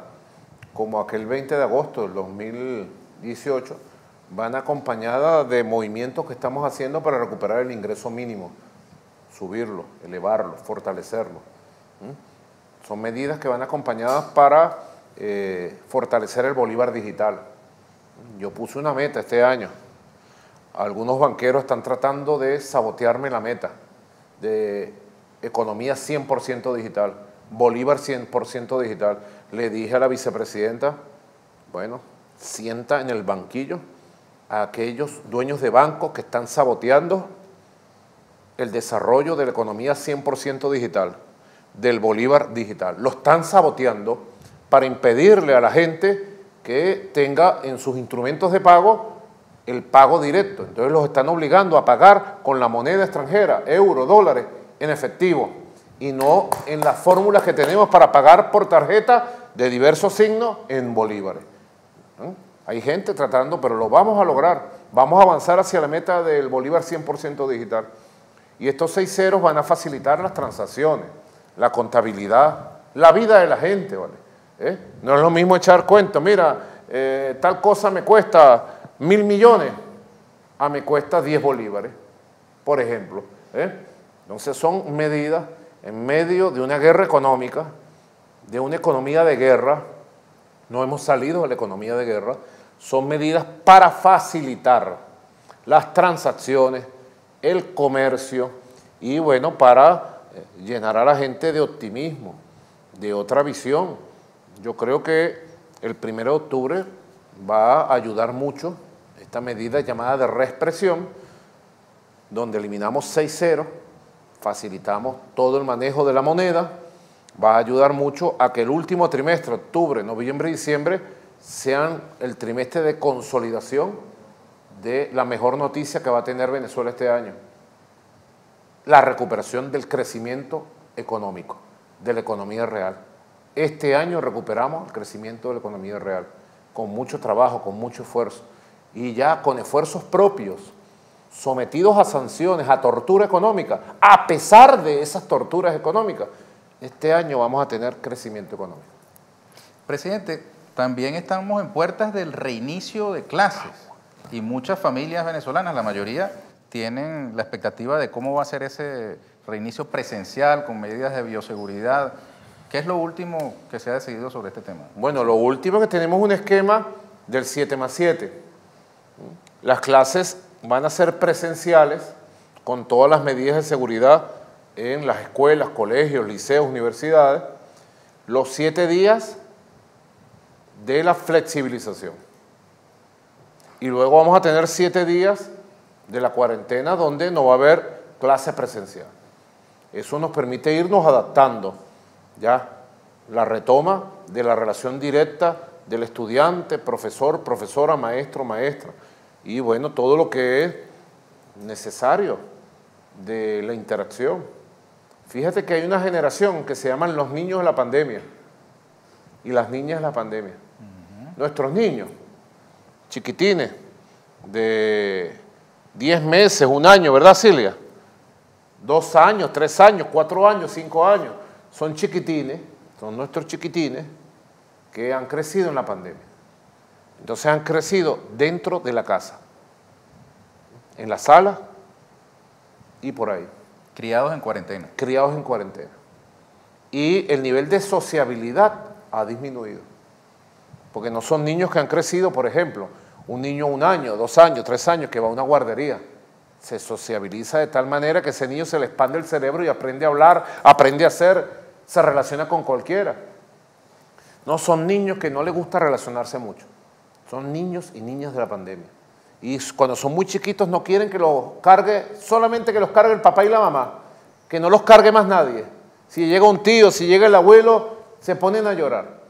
como aquel 20 de agosto del 2018, van acompañadas de movimientos que estamos haciendo para recuperar el ingreso mínimo, subirlo, elevarlo, fortalecerlo. Son medidas que van acompañadas para fortalecer el bolívar digital. Yo puse una meta este año. Algunos banqueros están tratando de sabotearme la meta de economía 100% digital, bolívar 100% digital. Le dije a la vicepresidenta, bueno, sienta en el banquillo a aquellos dueños de bancos que están saboteando el desarrollo de la economía 100% digital, del bolívar digital. Lo están saboteando para impedirle a la gente que tenga en sus instrumentos de pago el pago directo. Entonces los están obligando a pagar con la moneda extranjera, euros, dólares, en efectivo, y no en las fórmulas que tenemos para pagar por tarjeta de diversos signos en bolívares. Hay gente tratando, pero lo vamos a lograr. Vamos a avanzar hacia la meta del bolívar 100% digital. Y estos 6 ceros van a facilitar las transacciones, la contabilidad, la vida de la gente, ¿vale? No es lo mismo echar cuentos, mira, tal cosa me cuesta 1.000 millones, me cuesta 10 bolívares, por ejemplo. Entonces son medidas en medio de una guerra económica, de una economía de guerra. No hemos salido de la economía de guerra. Son medidas para facilitar las transacciones, el comercio y, bueno, para llenar a la gente de optimismo, de otra visión. Yo creo que el 1 de octubre va a ayudar mucho esta medida llamada de reexpresión, donde eliminamos 6 ceros, facilitamos todo el manejo de la moneda, va a ayudar mucho a que el último trimestre, octubre, noviembre y diciembre, sean el trimestre de consolidación de la mejor noticia que va a tener Venezuela este año: la recuperación del crecimiento económico, de la economía real. Este año recuperamos el crecimiento de la economía real, con mucho trabajo, con mucho esfuerzo, y ya con esfuerzos propios, sometidos a sanciones, a tortura económica, a pesar de esas torturas económicas, este año vamos a tener crecimiento económico. Presidente, también estamos en puertas del reinicio de clases y muchas familias venezolanas, la mayoría, tienen la expectativa de cómo va a ser ese reinicio presencial con medidas de bioseguridad. ¿Qué es lo último que se ha decidido sobre este tema? Bueno, lo último es que tenemos un esquema del 7+7. Las clases van a ser presenciales con todas las medidas de seguridad en las escuelas, colegios, liceos, universidades, los 7 días de la flexibilización. Y luego vamos a tener 7 días de la cuarentena donde no va a haber clase presencial. Eso nos permite irnos adaptando ya la retoma de la relación directa del estudiante, profesor, profesora, maestro, maestra, y bueno, todo lo que es necesario de la interacción. Fíjate que hay una generación que se llaman los niños de la pandemia y las niñas de la pandemia. Nuestros niños, chiquitines, de 10 meses, 1 año, ¿verdad, Silvia? 2 años, 3 años, 4 años, 5 años, son chiquitines, son nuestros chiquitines que han crecido en la pandemia. Entonces han crecido dentro de la casa, en la sala y por ahí. Criados en cuarentena. Criados en cuarentena. Y el nivel de sociabilidad ha disminuido. Porque no son niños que han crecido, por ejemplo, un niño 1 año, 2 años, 3 años que va a una guardería. Se sociabiliza de tal manera que ese niño se le expande el cerebro y aprende a hablar, aprende a hacer, se relaciona con cualquiera. No son niños que no les gusta relacionarse mucho. Son niños y niñas de la pandemia. Y cuando son muy chiquitos no quieren que los cargue, solamente que los cargue el papá y la mamá, que no los cargue más nadie. Si llega un tío, si llega el abuelo, se ponen a llorar.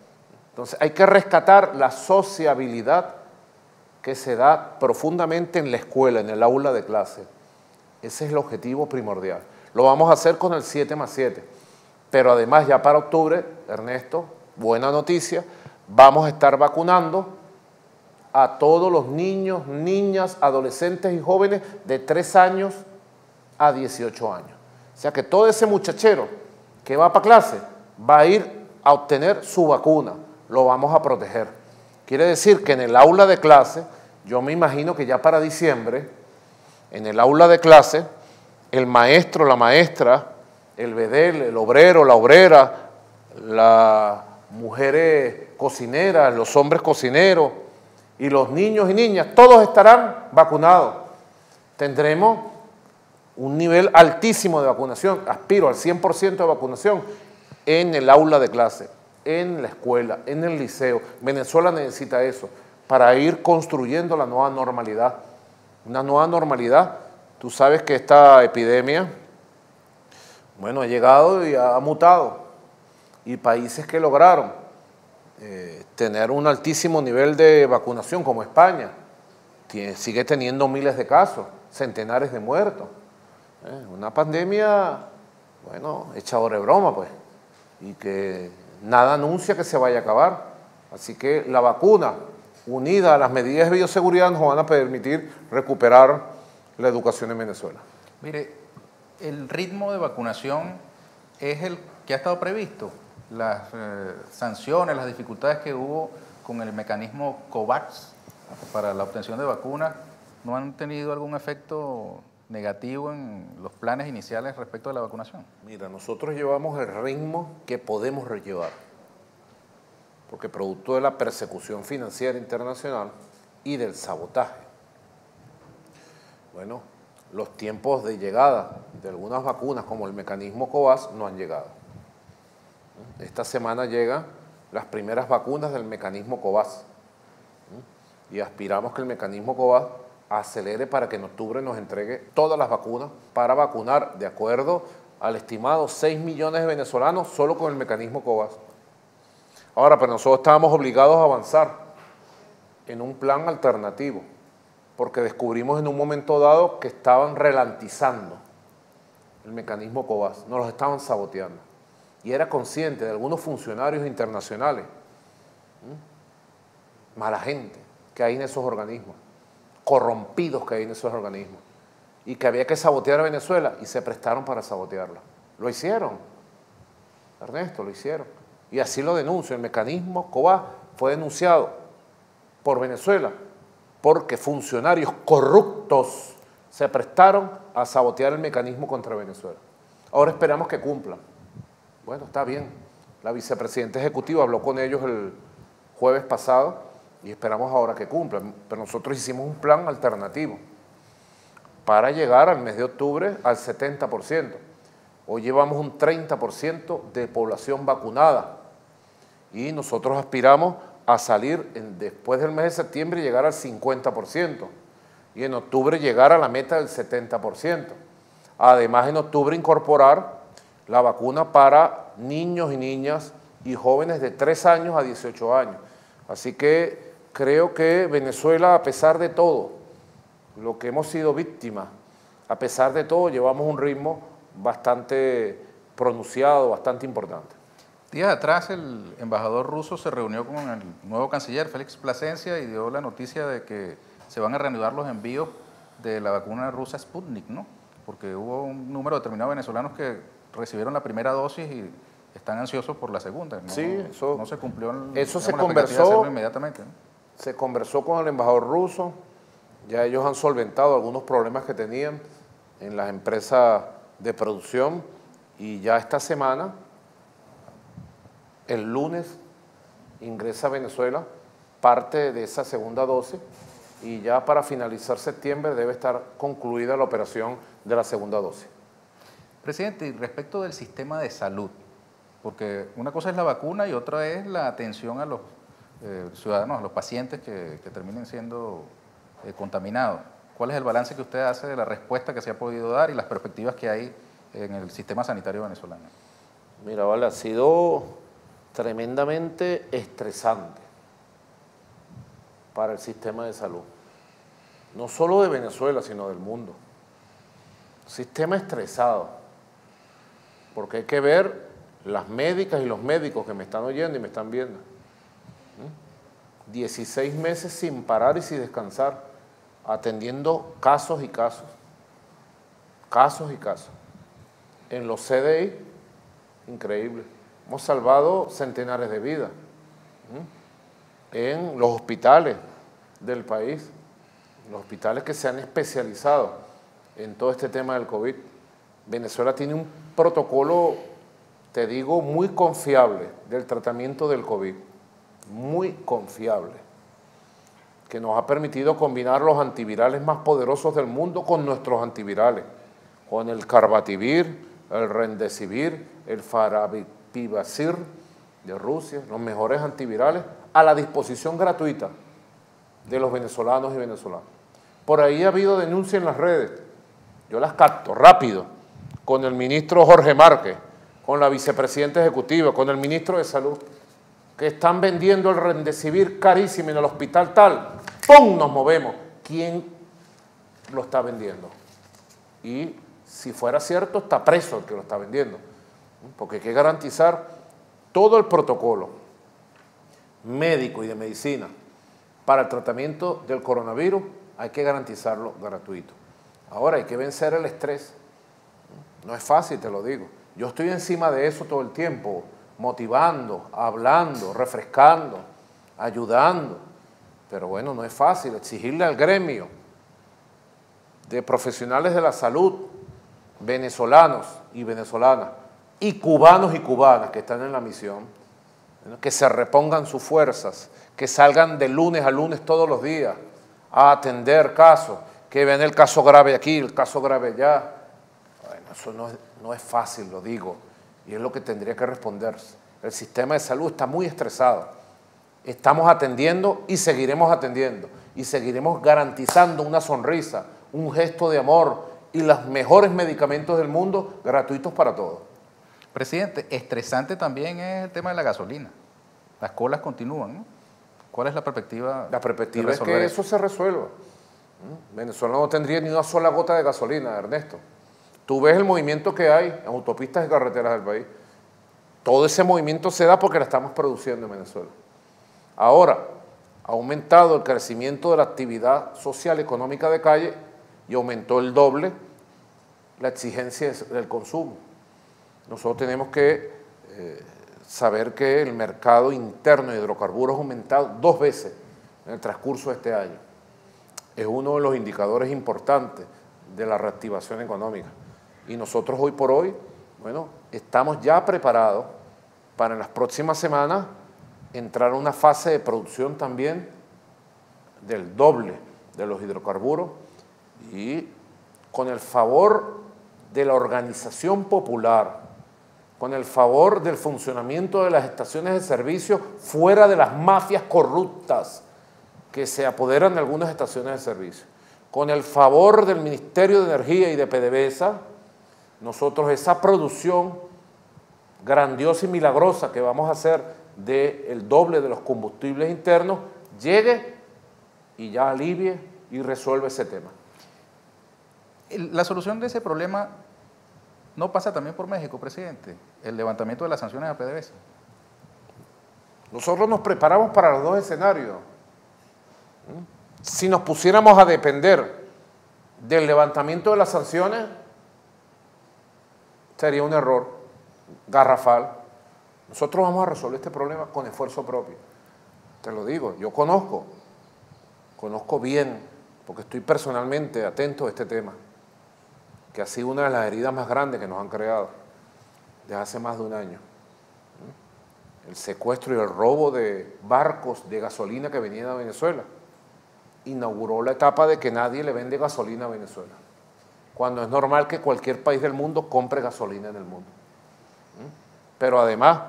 Entonces hay que rescatar la sociabilidad que se da profundamente en la escuela, en el aula de clase. Ese es el objetivo primordial. Lo vamos a hacer con el 7+7. Pero además ya para octubre, Ernesto, buena noticia, vamos a estar vacunando a todos los niños, niñas, adolescentes y jóvenes de 3 años a 18 años. O sea que todo ese muchachero que va para clase va a ir a obtener su vacuna, lo vamos a proteger. Quiere decir que en el aula de clase, yo me imagino que ya para diciembre, en el aula de clase, el maestro, la maestra, el bedel, el obrero, la obrera, las mujeres cocineras, los hombres cocineros, y los niños y niñas, todos estarán vacunados. Tendremos un nivel altísimo de vacunación, aspiro al 100% de vacunación en el aula de clase, en la escuela, en el liceo. Venezuela necesita eso para ir construyendo la nueva normalidad. Una nueva normalidad, tú sabes que esta epidemia, bueno, ha llegado y ha mutado. Y países que lograron tener un altísimo nivel de vacunación, como España, sigue teniendo miles de casos, centenares de muertos. Una pandemia, bueno, echadora de broma, pues, y que nada anuncia que se vaya a acabar. Así que la vacuna, unida a las medidas de bioseguridad, nos van a permitir recuperar la educación en Venezuela. Mire, el ritmo de vacunación es el que ha estado previsto. Las sanciones, las dificultades que hubo con el mecanismo COVAX para la obtención de vacunas, ¿no han tenido algún efecto negativo en los planes iniciales respecto de la vacunación? Mira, nosotros llevamos el ritmo que podemos llevar, porque producto de la persecución financiera internacional y del sabotaje, bueno, los tiempos de llegada de algunas vacunas como el mecanismo COVAX no han llegado. Esta semana llegan las primeras vacunas del mecanismo COVAX y aspiramos que el mecanismo COVAX acelere para que en octubre nos entregue todas las vacunas para vacunar, de acuerdo al estimado, 6 millones de venezolanos solo con el mecanismo COVAX. Ahora, pero nosotros estábamos obligados a avanzar en un plan alternativo, porque descubrimos en un momento dado que estaban ralentizando el mecanismo COVAX, nos los estaban saboteando. y era consciente de algunos funcionarios internacionales, mala gente que hay en esos organismos, corrompidos que hay en esos organismos, y que había que sabotear a Venezuela, y se prestaron para sabotearla. Lo hicieron, Ernesto, lo hicieron. Y así lo denuncio. El mecanismo COBAS fue denunciado por Venezuela porque funcionarios corruptos se prestaron a sabotear el mecanismo contra Venezuela. Ahora esperamos que cumplan. Bueno, está bien. La vicepresidenta ejecutiva habló con ellos el jueves pasado y esperamos ahora que cumplan. Pero nosotros hicimos un plan alternativo para llegar al mes de octubre al 70%. Hoy llevamos un 30% de población vacunada y nosotros aspiramos a salir después del mes de septiembre y llegar al 50% y en octubre llegar a la meta del 70%. Además, en octubre incorporar la vacuna para niños y niñas y jóvenes de 3 años a 18 años. Así que creo que Venezuela, a pesar de todo, lo que hemos sido víctimas, a pesar de todo, llevamos un ritmo bastante pronunciado, bastante importante. Días atrás el embajador ruso se reunió con el nuevo canciller Félix Plasencia y dio la noticia de que se van a reanudar los envíos de la vacuna rusa Sputnik, ¿no? Porque hubo un número determinado de venezolanos que recibieron la primera dosis y están ansiosos por la segunda. No, sí, eso no se cumplió eso se la expectativa de hacerlo inmediatamente, ¿no? Se conversó con el embajador ruso, ya ellos han solventado algunos problemas que tenían en las empresas de producción y ya esta semana, el lunes, ingresa a Venezuela parte de esa segunda dosis y ya para finalizar septiembre debe estar concluida la operación de la segunda dosis. Presidente, y respecto del sistema de salud, porque una cosa es la vacuna y otra es la atención a los ciudadanos, a los pacientes que terminen siendo contaminados. ¿Cuál es el balance que usted hace de la respuesta que se ha podido dar y las perspectivas que hay en el sistema sanitario venezolano? Mira, vale, ha sido tremendamente estresante para el sistema de salud, no solo de Venezuela, sino del mundo. Sistema estresado, porque hay que ver las médicas y los médicos que me están oyendo y me están viendo. 16 meses sin parar y sin descansar, atendiendo casos y casos, casos y casos. En los CDI, increíble. Hemos salvado centenares de vidas. En los hospitales del país, los hospitales que se han especializado en todo este tema del COVID. Venezuela tiene un protocolo, te digo, muy confiable del tratamiento del COVID, muy confiable, que nos ha permitido combinar los antivirales más poderosos del mundo con nuestros antivirales, con el Carbativir, el Remdesivir, el Favipiravir de Rusia, los mejores antivirales a la disposición gratuita de los venezolanos y venezolanas. Por ahí ha habido denuncias en las redes, yo las capto rápido, con el ministro Jorge Márquez, con la vicepresidenta ejecutiva, con el ministro de Salud, que están vendiendo el Remdesivir carísimo en el hospital tal, ¡pum!, nos movemos. ¿Quién lo está vendiendo? Y si fuera cierto, está preso el que lo está vendiendo, porque hay que garantizar todo el protocolo médico y de medicina para el tratamiento del coronavirus, hay que garantizarlo gratuito. Ahora hay que vencer el estrés. No es fácil, te lo digo. Yo estoy encima de eso todo el tiempo, motivando, hablando, refrescando, ayudando. Pero bueno, no es fácil exigirle al gremio de profesionales de la salud, venezolanos y venezolanas, y cubanos y cubanas que están en la misión, que se repongan sus fuerzas, que salgan de lunes a lunes todos los días a atender casos, que ven el caso grave aquí, el caso grave allá. Bueno, eso no es fácil, lo digo, y es lo que tendría que responderse. El sistema de salud está muy estresado. Estamos atendiendo y seguiremos atendiendo, y seguiremos garantizando una sonrisa, un gesto de amor y los mejores medicamentos del mundo gratuitos para todos. Presidente, estresante también es el tema de la gasolina. Las colas continúan, ¿no? ¿Cuál es la perspectiva? La perspectiva es que eso se resuelva. Venezuela no tendría ni una sola gota de gasolina, Ernesto. Tú ves el movimiento que hay en autopistas y carreteras del país. Todo ese movimiento se da porque la estamos produciendo en Venezuela. Ahora, ha aumentado el crecimiento de la actividad social económica de calle y aumentó el doble la exigencia del consumo. Nosotros tenemos que saber que el mercado interno de hidrocarburos ha aumentado 2 veces en el transcurso de este año. Es uno de los indicadores importantes de la reactivación económica. Y nosotros hoy por hoy, bueno, estamos ya preparados para en las próximas semanas entrar a una fase de producción también del doble de los hidrocarburos y con el favor de la organización popular, con el favor del funcionamiento de las estaciones de servicio fuera de las mafias corruptas que se apoderan de algunas estaciones de servicio, con el favor del Ministerio de Energía y de PDVSA, nosotros esa producción grandiosa y milagrosa que vamos a hacer del doble de los combustibles internos, llegue y ya alivie y resuelve ese tema. La solución de ese problema no pasa también por México, presidente, el levantamiento de las sanciones a PDVSA. Nosotros nos preparamos para los 2 escenarios. Si nos pusiéramos a depender del levantamiento de las sanciones, sería un error garrafal. Nosotros vamos a resolver este problema con esfuerzo propio. Te lo digo, yo conozco bien, porque estoy personalmente atento a este tema, que ha sido una de las heridas más grandes que nos han creado desde hace más de un año. El secuestro y el robo de barcos de gasolina que venían a Venezuela inauguró la etapa de que nadie le vende gasolina a Venezuela, cuando es normal que cualquier país del mundo compre gasolina en el mundo. Pero además,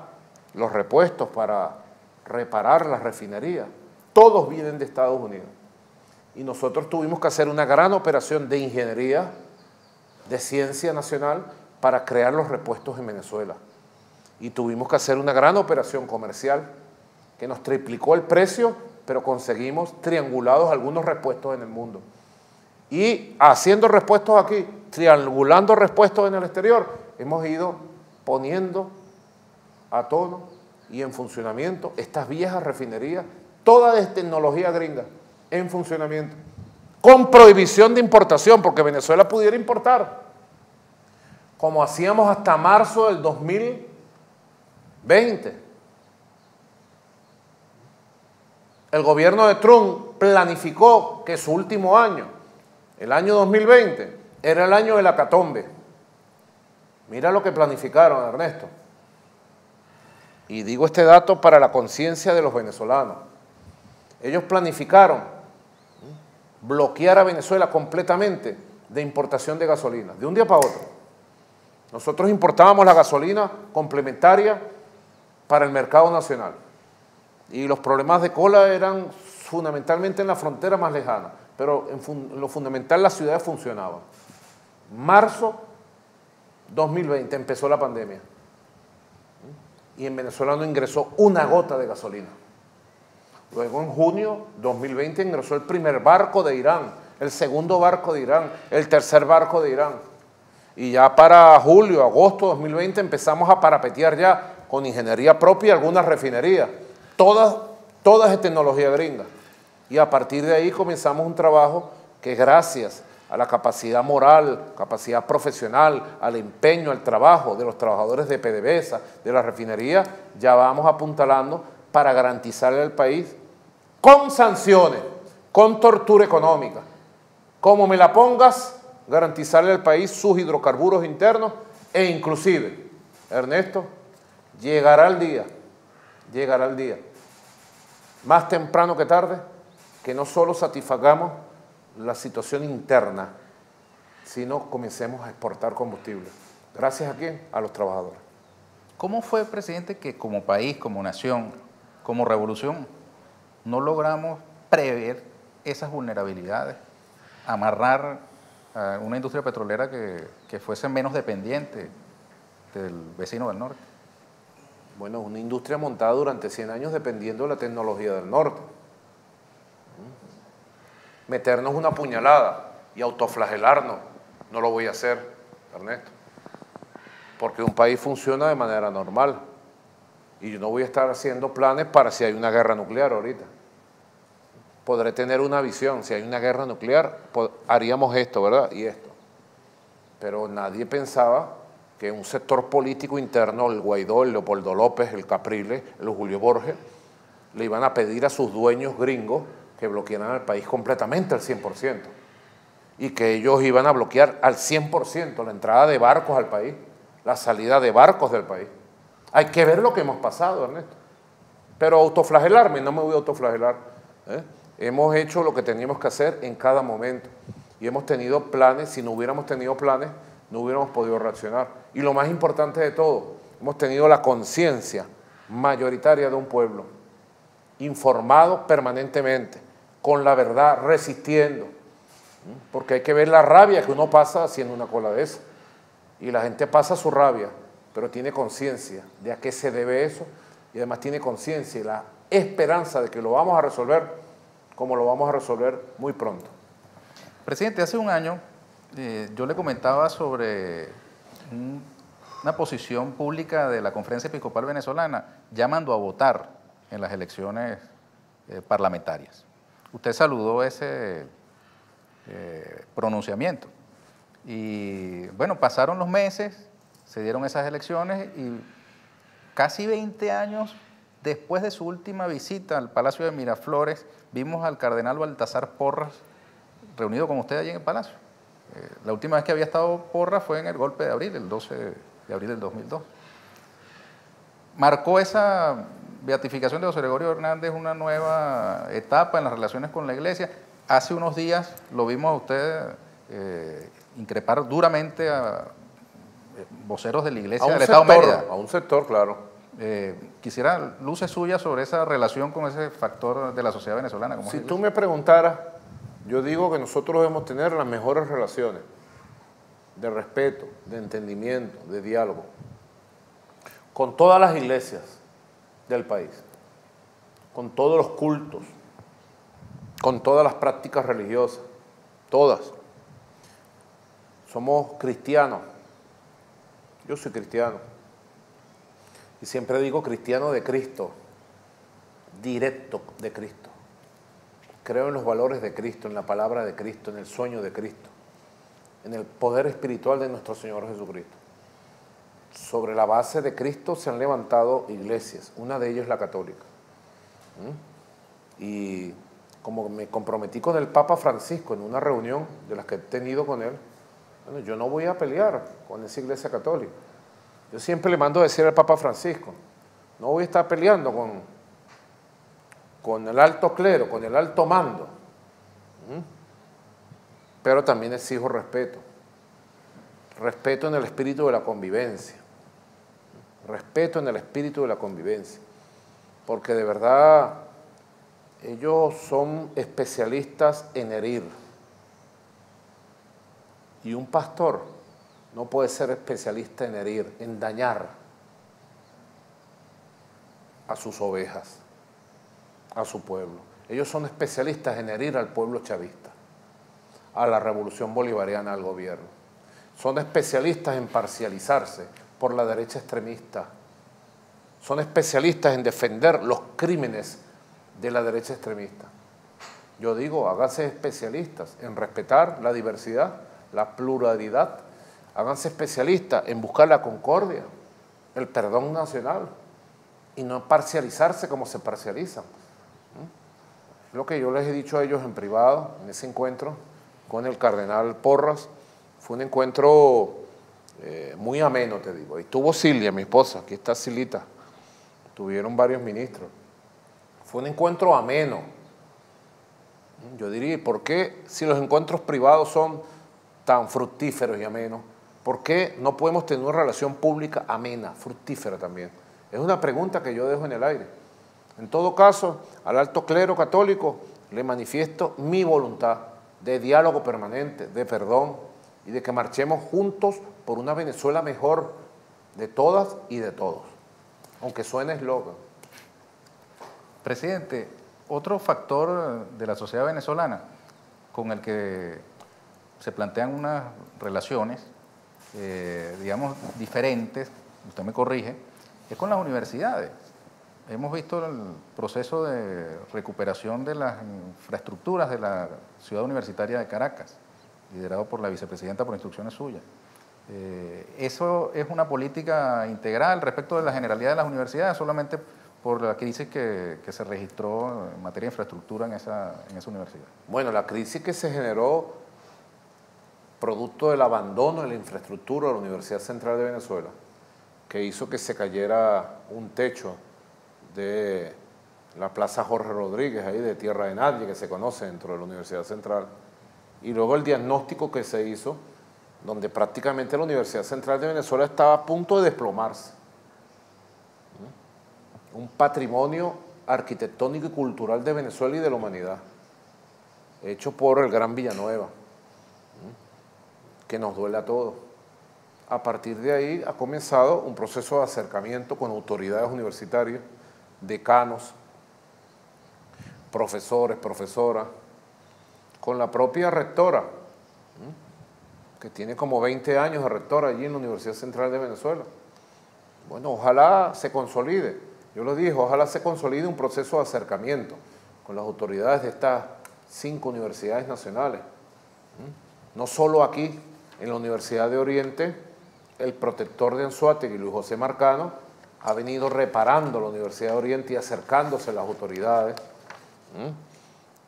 los repuestos para reparar las refinerías, todos vienen de Estados Unidos. Y nosotros tuvimos que hacer una gran operación de ingeniería, de ciencia nacional, para crear los repuestos en Venezuela. Y tuvimos que hacer una gran operación comercial que nos triplicó el precio, pero conseguimos triangulados algunos repuestos en el mundo. Y haciendo repuestos aquí, triangulando repuestos en el exterior, hemos ido poniendo a tono y en funcionamiento estas viejas refinerías, toda de tecnología gringa, en funcionamiento, con prohibición de importación, porque Venezuela pudiera importar, como hacíamos hasta marzo del 2020. El gobierno de Trump planificó que su último año, el año 2020, era el año de la hecatombe. Mira lo que planificaron, Ernesto. Y digo este dato para la conciencia de los venezolanos. Ellos planificaron bloquear a Venezuela completamente de importación de gasolina, de un día para otro. Nosotros importábamos la gasolina complementaria para el mercado nacional. Y los problemas de cola eran fundamentalmente en la frontera más lejana, pero en lo fundamental las ciudades funcionaban. Marzo 2020 empezó la pandemia y en Venezuela no ingresó una gota de gasolina. Luego en junio 2020 ingresó el primer barco de Irán, el segundo barco de Irán, el tercer barco de Irán. Y ya para julio, agosto 2020 empezamos a parapetear ya con ingeniería propia algunas refinerías, todas de tecnología gringa. Y a partir de ahí comenzamos un trabajo que gracias a la capacidad moral, capacidad profesional, al empeño, al trabajo de los trabajadores de PDVSA, de la refinería, ya vamos apuntalando para garantizarle al país con sanciones, con tortura económica, como me la pongas, garantizarle al país sus hidrocarburos internos e inclusive, Ernesto, llegará el día, más temprano que tarde, que no solo satisfagamos la situación interna, sino comencemos a exportar combustible. ¿Gracias a quién? A los trabajadores. ¿Cómo fue, presidente, que como país, como nación, como revolución, no logramos prever esas vulnerabilidades, amarrar a una industria petrolera que fuese menos dependiente del vecino del norte? Bueno, una industria montada durante 100 años dependiendo de la tecnología del norte. Meternos una puñalada y autoflagelarnos, no lo voy a hacer, Ernesto, porque un país funciona de manera normal. Y yo no voy a estar haciendo planes para si hay una guerra nuclear ahorita. Podré tener una visión, si hay una guerra nuclear, haríamos esto, ¿verdad? Y esto. Pero nadie pensaba que un sector político interno, el Guaidó, el Leopoldo López, el Capriles, el Julio Borges, le iban a pedir a sus dueños gringos que bloquearan el país completamente al 100%. Y que ellos iban a bloquear al 100% la entrada de barcos al país, la salida de barcos del país. Hay que ver lo que hemos pasado, Ernesto. Pero autoflagelarme, no me voy a autoflagelar. Hemos hecho lo que teníamos que hacer en cada momento. Y hemos tenido planes. Si no hubiéramos tenido planes, no hubiéramos podido reaccionar. Y lo más importante de todo, hemos tenido la conciencia mayoritaria de un pueblo, informado permanentemente, con la verdad, resistiendo. Porque hay que ver la rabia que uno pasa haciendo una cola de eso. Y la gente pasa su rabia, pero tiene conciencia de a qué se debe eso, y además tiene conciencia y la esperanza de que lo vamos a resolver como lo vamos a resolver muy pronto. Presidente, hace un año yo le comentaba sobre una posición pública de la Conferencia Episcopal Venezolana llamando a votar en las elecciones parlamentarias. Usted saludó ese pronunciamiento y bueno, pasaron los meses, se dieron esas elecciones y casi 20 años después de su última visita al Palacio de Miraflores, vimos al cardenal Baltasar Porras reunido con usted allí en el Palacio. La última vez que había estado Porras fue en el golpe de abril, el 12 de abril del 2002. Marcó esa beatificación de José Gregorio Hernández una nueva etapa en las relaciones con la Iglesia. Hace unos días lo vimos a usted increpar duramente a voceros de la Iglesia del Estado Mérida. A un sector, claro. Quisiera luces suyas sobre esa relación con ese factor de la sociedad venezolana. Si tú me preguntaras, yo digo que nosotros debemos tener las mejores relaciones de respeto, de entendimiento, de diálogo, con todas las iglesias del país, con todos los cultos, con todas las prácticas religiosas, todas. Somos cristianos. Yo soy cristiano. Y siempre digo cristiano de Cristo, directo de Cristo. Creo en los valores de Cristo, en la palabra de Cristo, en el sueño de Cristo, en el poder espiritual de nuestro Señor Jesucristo. Sobre la base de Cristo se han levantado iglesias, una de ellas la católica. Y como me comprometí con el Papa Francisco en una reunión de las que he tenido con él, bueno, yo no voy a pelear con esa iglesia católica. Yo siempre le mando a decir al Papa Francisco, no voy a estar peleando con el alto clero, con el alto mando, pero también exijo respeto. Respeto en el espíritu de la convivencia. Respeto en el espíritu de la convivencia. Porque de verdad ellos son especialistas en herir. Y un pastor no puede ser especialista en herir, en dañar a sus ovejas, a su pueblo. Ellos son especialistas en herir al pueblo chavista, a la revolución bolivariana, al gobierno. Son especialistas en parcializarse por la derecha extremista. Son especialistas en defender los crímenes de la derecha extremista. Yo digo, háganse especialistas en respetar la diversidad, la pluralidad. Háganse especialistas en buscar la concordia, el perdón nacional y no parcializarse como se parcializan. Lo que yo les he dicho a ellos en privado, en ese encuentro con el cardenal Porras, fue un encuentro muy ameno, te digo. Y estuvo Cilia, mi esposa, aquí está Silita, tuvieron varios ministros. Fue un encuentro ameno. Yo diría, ¿por qué si los encuentros privados son tan fructíferos y amenos, por qué no podemos tener una relación pública amena, fructífera también? Es una pregunta que yo dejo en el aire. En todo caso, al alto clero católico le manifiesto mi voluntad de diálogo permanente, de perdón y de que marchemos juntos por una Venezuela mejor de todas y de todos, aunque suene eslogan. Presidente, otro factor de la sociedad venezolana con el que se plantean unas relaciones, digamos, diferentes, usted me corrige, es con las universidades. hemos visto el proceso de recuperación de las infraestructuras de la ciudad universitaria de Caracas, liderado por la vicepresidenta por instrucciones suyas. ¿Eso es una política integral respecto de la generalidad de las universidades, solamente por la crisis que se registró en materia de infraestructura en esa universidad? Bueno, la crisis que se generó producto del abandono de la infraestructura de la Universidad Central de Venezuela, que hizo que se cayera un techo de la Plaza Jorge Rodríguez, ahí de Tierra de Nadie, que se conoce dentro de la Universidad Central, y luego el diagnóstico que se hizo, donde prácticamente la Universidad Central de Venezuela estaba a punto de desplomarse. Un patrimonio arquitectónico y cultural de Venezuela y de la humanidad, hecho por el Gran Villanueva, que nos duele a todos. A partir de ahí ha comenzado un proceso de acercamiento con autoridades universitarias, decanos, profesores, profesoras, con la propia rectora, que tiene como 20 años de rectora allí en la Universidad Central de Venezuela. Bueno, ojalá se consolide, yo lo dije, ojalá se consolide un proceso de acercamiento con las autoridades de estas 5 universidades nacionales. No solo aquí, en la Universidad de Oriente, el protector de Anzoátegui, Luis José Marcano, ha venido reparando la Universidad de Oriente y acercándose a las autoridades.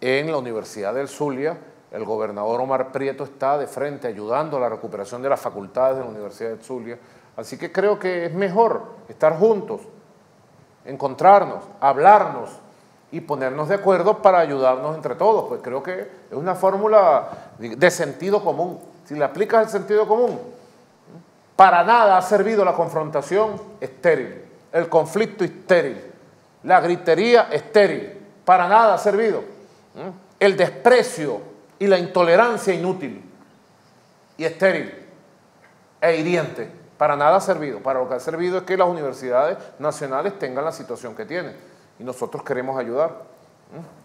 En la Universidad del Zulia, el gobernador Omar Prieto está de frente ayudando a la recuperación de las facultades de la Universidad del Zulia. Así que creo que es mejor estar juntos, encontrarnos, hablarnos y ponernos de acuerdo para ayudarnos entre todos. Pues creo que es una fórmula de sentido común. Si le aplicas el sentido común, para nada ha servido la confrontación estéril, el conflicto estéril, la gritería estéril, para nada ha servido. El desprecio y la intolerancia inútil y estéril e hiriente, para nada ha servido. Para lo que ha servido es que las universidades nacionales tengan la situación que tienen y nosotros queremos ayudar.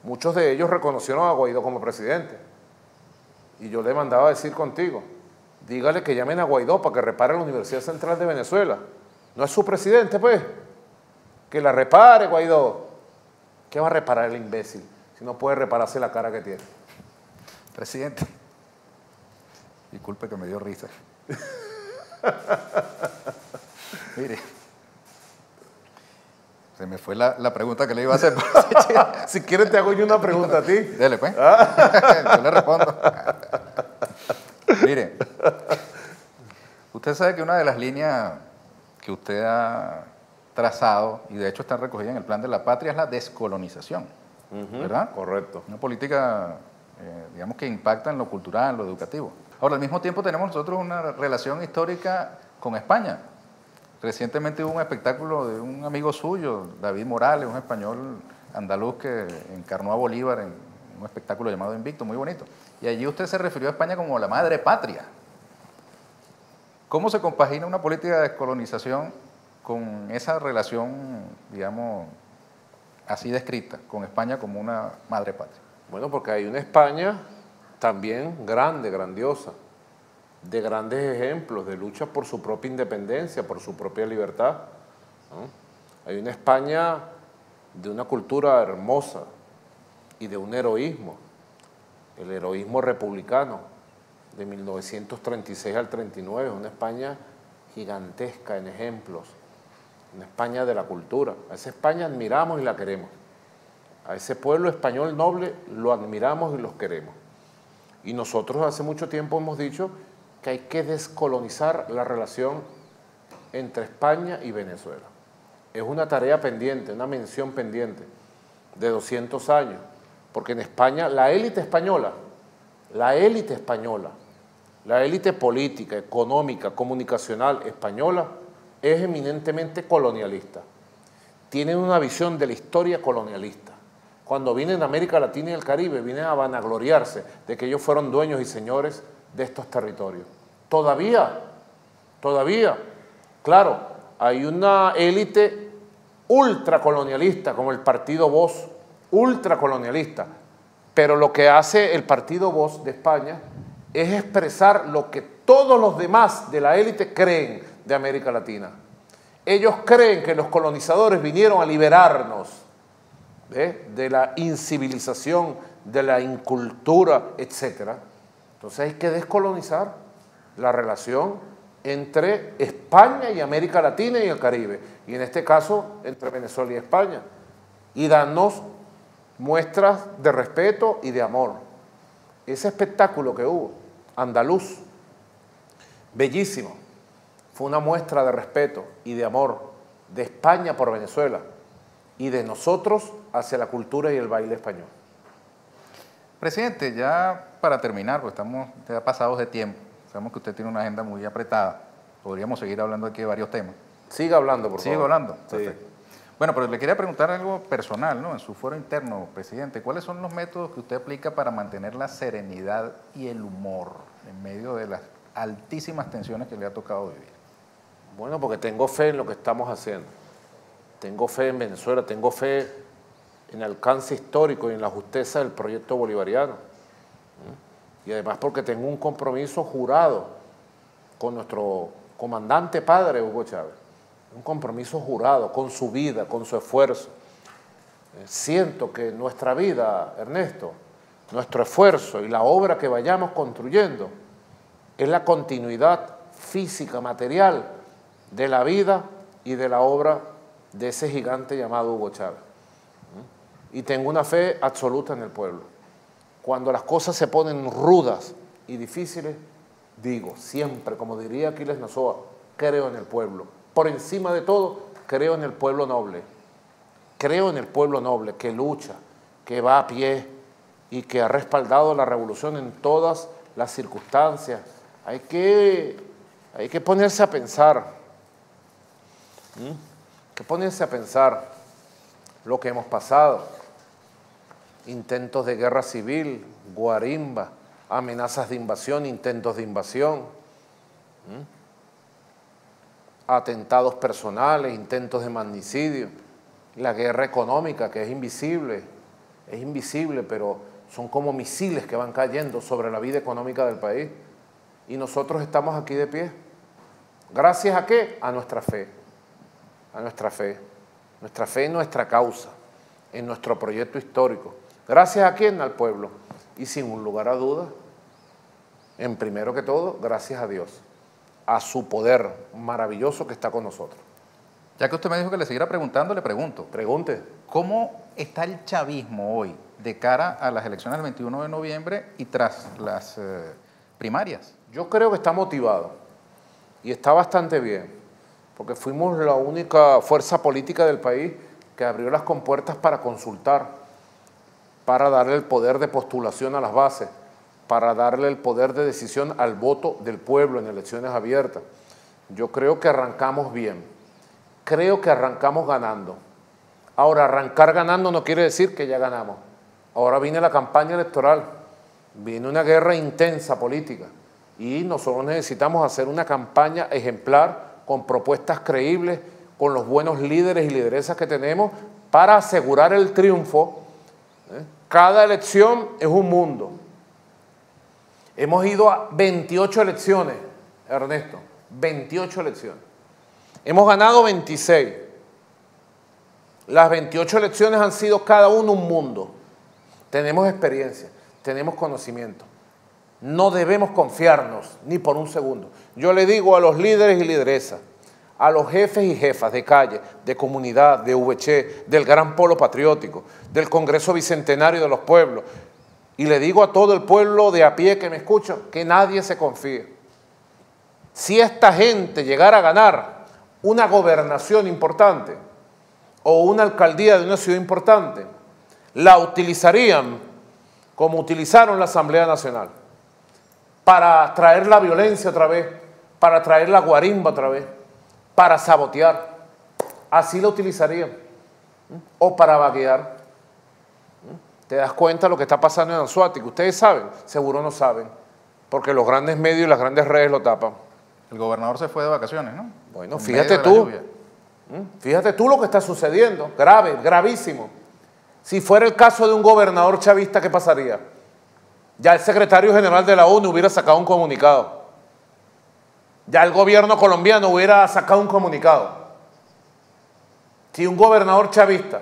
Muchos de ellos reconocieron a Guaidó como presidente y yo le mandaba a decir contigo, dígale que llamen a Guaidó para que repare la Universidad Central de Venezuela. No es su presidente, pues. Que la repare, Guaidó. ¿Qué va a reparar el imbécil si no puede repararse la cara que tiene? Presidente, disculpe que me dio risa. Mire, se me fue la pregunta que le iba a hacer. Si quieres te hago yo una pregunta a ti. Dele, pues. Yo le respondo. Mire, usted sabe que una de las líneas que usted ha trazado, y de hecho están recogidas en el Plan de la Patria, es la descolonización, ¿verdad? Correcto. Una política, digamos, que impacta en lo cultural, en lo educativo. Ahora, al mismo tiempo tenemos nosotros una relación histórica con España. Recientemente hubo un espectáculo de un amigo suyo, David Morales, un español andaluz que encarnó a Bolívar en un espectáculo llamado Invicto, muy bonito. Y allí usted se refirió a España como la madre patria. ¿Cómo se compagina una política de descolonización con esa relación, digamos, así descrita, con España como una madre patria? Bueno, porque hay una España también grande, grandiosa, de grandes ejemplos de lucha por su propia independencia, por su propia libertad, ¿no? Hay una España de una cultura hermosa y de un heroísmo, el heroísmo republicano de 1936 al 39, una España gigantesca en ejemplos, una España de la cultura. A esa España admiramos y la queremos. A ese pueblo español noble lo admiramos y los queremos. Y nosotros hace mucho tiempo hemos dicho que hay que descolonizar la relación entre España y Venezuela. Es una tarea pendiente, una mención pendiente de 200 años, porque en España la élite española, la élite política, económica, comunicacional española es eminentemente colonialista. Tienen una visión de la historia colonialista. Cuando vienen a América Latina y el Caribe, vienen a vanagloriarse de que ellos fueron dueños y señores de estos territorios. Todavía, claro, hay una élite ultracolonialista como el Partido Vox, ultracolonialista, pero lo que hace el Partido Vox de España es expresar lo que todos los demás de la élite creen de América Latina. Ellos creen que los colonizadores vinieron a liberarnos de la incivilización, de la incultura, etc. Entonces hay que descolonizar la relación entre España y América Latina y el Caribe, y en este caso entre Venezuela y España, y darnos muestras de respeto y de amor. Ese espectáculo que hubo, andaluz, bellísimo, fue una muestra de respeto y de amor de España por Venezuela y de nosotros hacia la cultura y el baile español. Presidente, ya para terminar, pues estamos ya pasados de tiempo. Sabemos que usted tiene una agenda muy apretada. Podríamos seguir hablando aquí de varios temas. Siga hablando, por favor. ¿Sigo hablando? Sí. Perfecto. Bueno, pero le quería preguntar algo personal, ¿no? En su fuero interno, presidente, ¿cuáles son los métodos que usted aplica para mantener la serenidad y el humor en medio de las altísimas tensiones que le ha tocado vivir? Bueno, porque tengo fe en lo que estamos haciendo. Tengo fe en Venezuela, tengo fe en el alcance histórico y en la justeza del proyecto bolivariano. Y además porque tengo un compromiso jurado con nuestro comandante padre Hugo Chávez. Un compromiso jurado con su vida, con su esfuerzo. Siento que nuestra vida, Ernesto, nuestro esfuerzo y la obra que vayamos construyendo es la continuidad física, material de la vida y de la obra de ese gigante llamado Hugo Chávez. Y tengo una fe absoluta en el pueblo. Cuando las cosas se ponen rudas y difíciles, digo siempre, como diría Aquiles Nazoa, creo en el pueblo. Por encima de todo, creo en el pueblo noble. Creo en el pueblo noble que lucha, que va a pie y que ha respaldado la revolución en todas las circunstancias. Hay que ponerse a pensar. Hay que ponerse a pensar lo que hemos pasado. Intentos de guerra civil, guarimba, amenazas de invasión, intentos de invasión, atentados personales, intentos de magnicidio, la guerra económica que es invisible, pero son como misiles que van cayendo sobre la vida económica del país y nosotros estamos aquí de pie. ¿Gracias a qué? A nuestra fe, nuestra fe en nuestra causa, en nuestro proyecto histórico. ¿Gracias a quién? Al pueblo. Y sin un lugar a dudas, en primero que todo, gracias a Dios, a su poder maravilloso que está con nosotros. Ya que usted me dijo que le siguiera preguntando, le pregunto. Pregunte. ¿Cómo está el chavismo hoy de cara a las elecciones del 21 de noviembre y tras las primarias? Yo creo que está motivado y está bastante bien, porque fuimos la única fuerza política del país que abrió las compuertas para consultar, para darle el poder de postulación a las bases, para darle el poder de decisión al voto del pueblo en elecciones abiertas. Yo creo que arrancamos bien, creo que arrancamos ganando. Ahora, arrancar ganando no quiere decir que ya ganamos. Ahora viene la campaña electoral, viene una guerra intensa política y nosotros necesitamos hacer una campaña ejemplar con propuestas creíbles, con los buenos líderes y lideresas que tenemos para asegurar el triunfo. Cada elección es un mundo. Hemos ido a 28 elecciones, Ernesto, 28 elecciones. Hemos ganado 26. Las 28 elecciones han sido cada uno un mundo. Tenemos experiencia, tenemos conocimiento. No debemos confiarnos ni por un segundo. Yo le digo a los líderes y lideresas, a los jefes y jefas de calle, de comunidad, de VC, del Gran Polo Patriótico, del Congreso Bicentenario de los Pueblos, y le digo a todo el pueblo de a pie que me escucha, que nadie se confíe. Si esta gente llegara a ganar una gobernación importante o una alcaldía de una ciudad importante, la utilizarían como utilizaron la Asamblea Nacional, para traer la violencia otra vez, para traer la guarimba otra vez, para sabotear, así lo utilizarían, o para vaguear. ¿Te das cuenta de lo que está pasando en Anzoátegui? Ustedes saben, seguro no saben, porque los grandes medios y las grandes redes lo tapan. El gobernador se fue de vacaciones, ¿no? Bueno, fíjate tú lo que está sucediendo, grave, gravísimo. Si fuera el caso de un gobernador chavista, ¿qué pasaría? Ya el secretario general de la ONU hubiera sacado un comunicado. Ya el gobierno colombiano hubiera sacado un comunicado. Si un gobernador chavista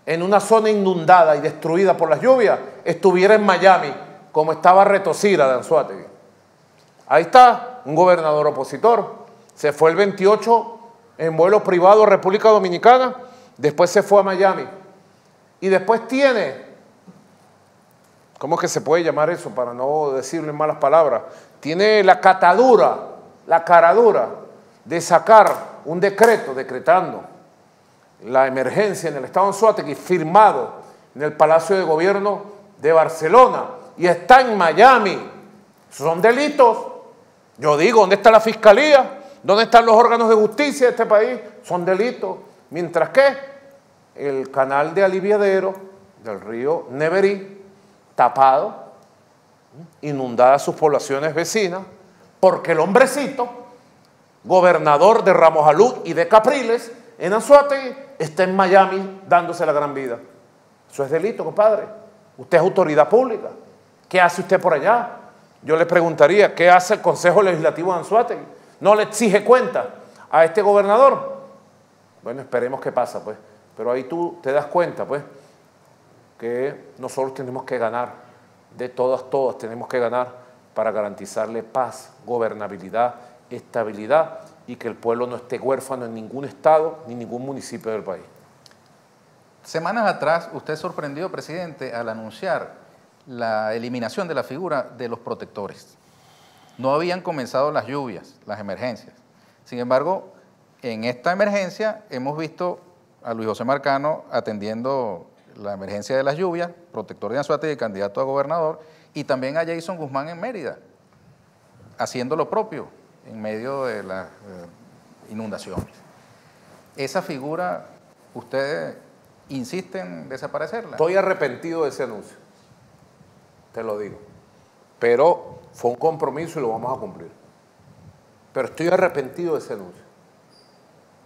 en una zona inundada y destruida por las lluvias estuviera en Miami, como estaba Retosira de Anzoátegui. Ahí está, un gobernador opositor. Se fue el 28 en vuelo privado a República Dominicana, después se fue a Miami. Y después tiene, ¿cómo es que se puede llamar eso para no decirle malas palabras? Tiene la caradura de sacar un decreto decretando la emergencia en el estado de Anzoátegui, firmado en el Palacio de Gobierno de Barcelona, y está en Miami. Son delitos. Yo digo, ¿dónde está la fiscalía? ¿Dónde están los órganos de justicia de este país? Son delitos. Mientras que el canal de aliviadero del río Neverí, tapado, inundadas sus poblaciones vecinas, porque el hombrecito, gobernador de Ramos Alud y de Capriles, en Anzoátegui, está en Miami dándose la gran vida. Eso es delito, compadre. Usted es autoridad pública. ¿Qué hace usted por allá? Yo le preguntaría, ¿qué hace el Consejo Legislativo de Anzoátegui? ¿No le exige cuenta a este gobernador? Bueno, esperemos qué pasa, pues. Pero ahí tú te das cuenta, pues, que nosotros tenemos que ganar. De todas tenemos que ganar para garantizarle paz, gobernabilidad, estabilidad y que el pueblo no esté huérfano en ningún estado ni ningún municipio del país. Semanas atrás usted sorprendió, presidente, al anunciar la eliminación de la figura de los protectores. No habían comenzado las lluvias, las emergencias. Sin embargo, en esta emergencia hemos visto a Luis José Marcano atendiendo la emergencia de las lluvias, protector de Anzoátegui, candidato a gobernador, y también a Jason Guzmán en Mérida, haciendo lo propio en medio de las inundaciones. Esa figura, ¿usted insiste en desaparecerla? Estoy arrepentido de ese anuncio, te lo digo, pero fue un compromiso y lo vamos a cumplir. Pero estoy arrepentido de ese anuncio,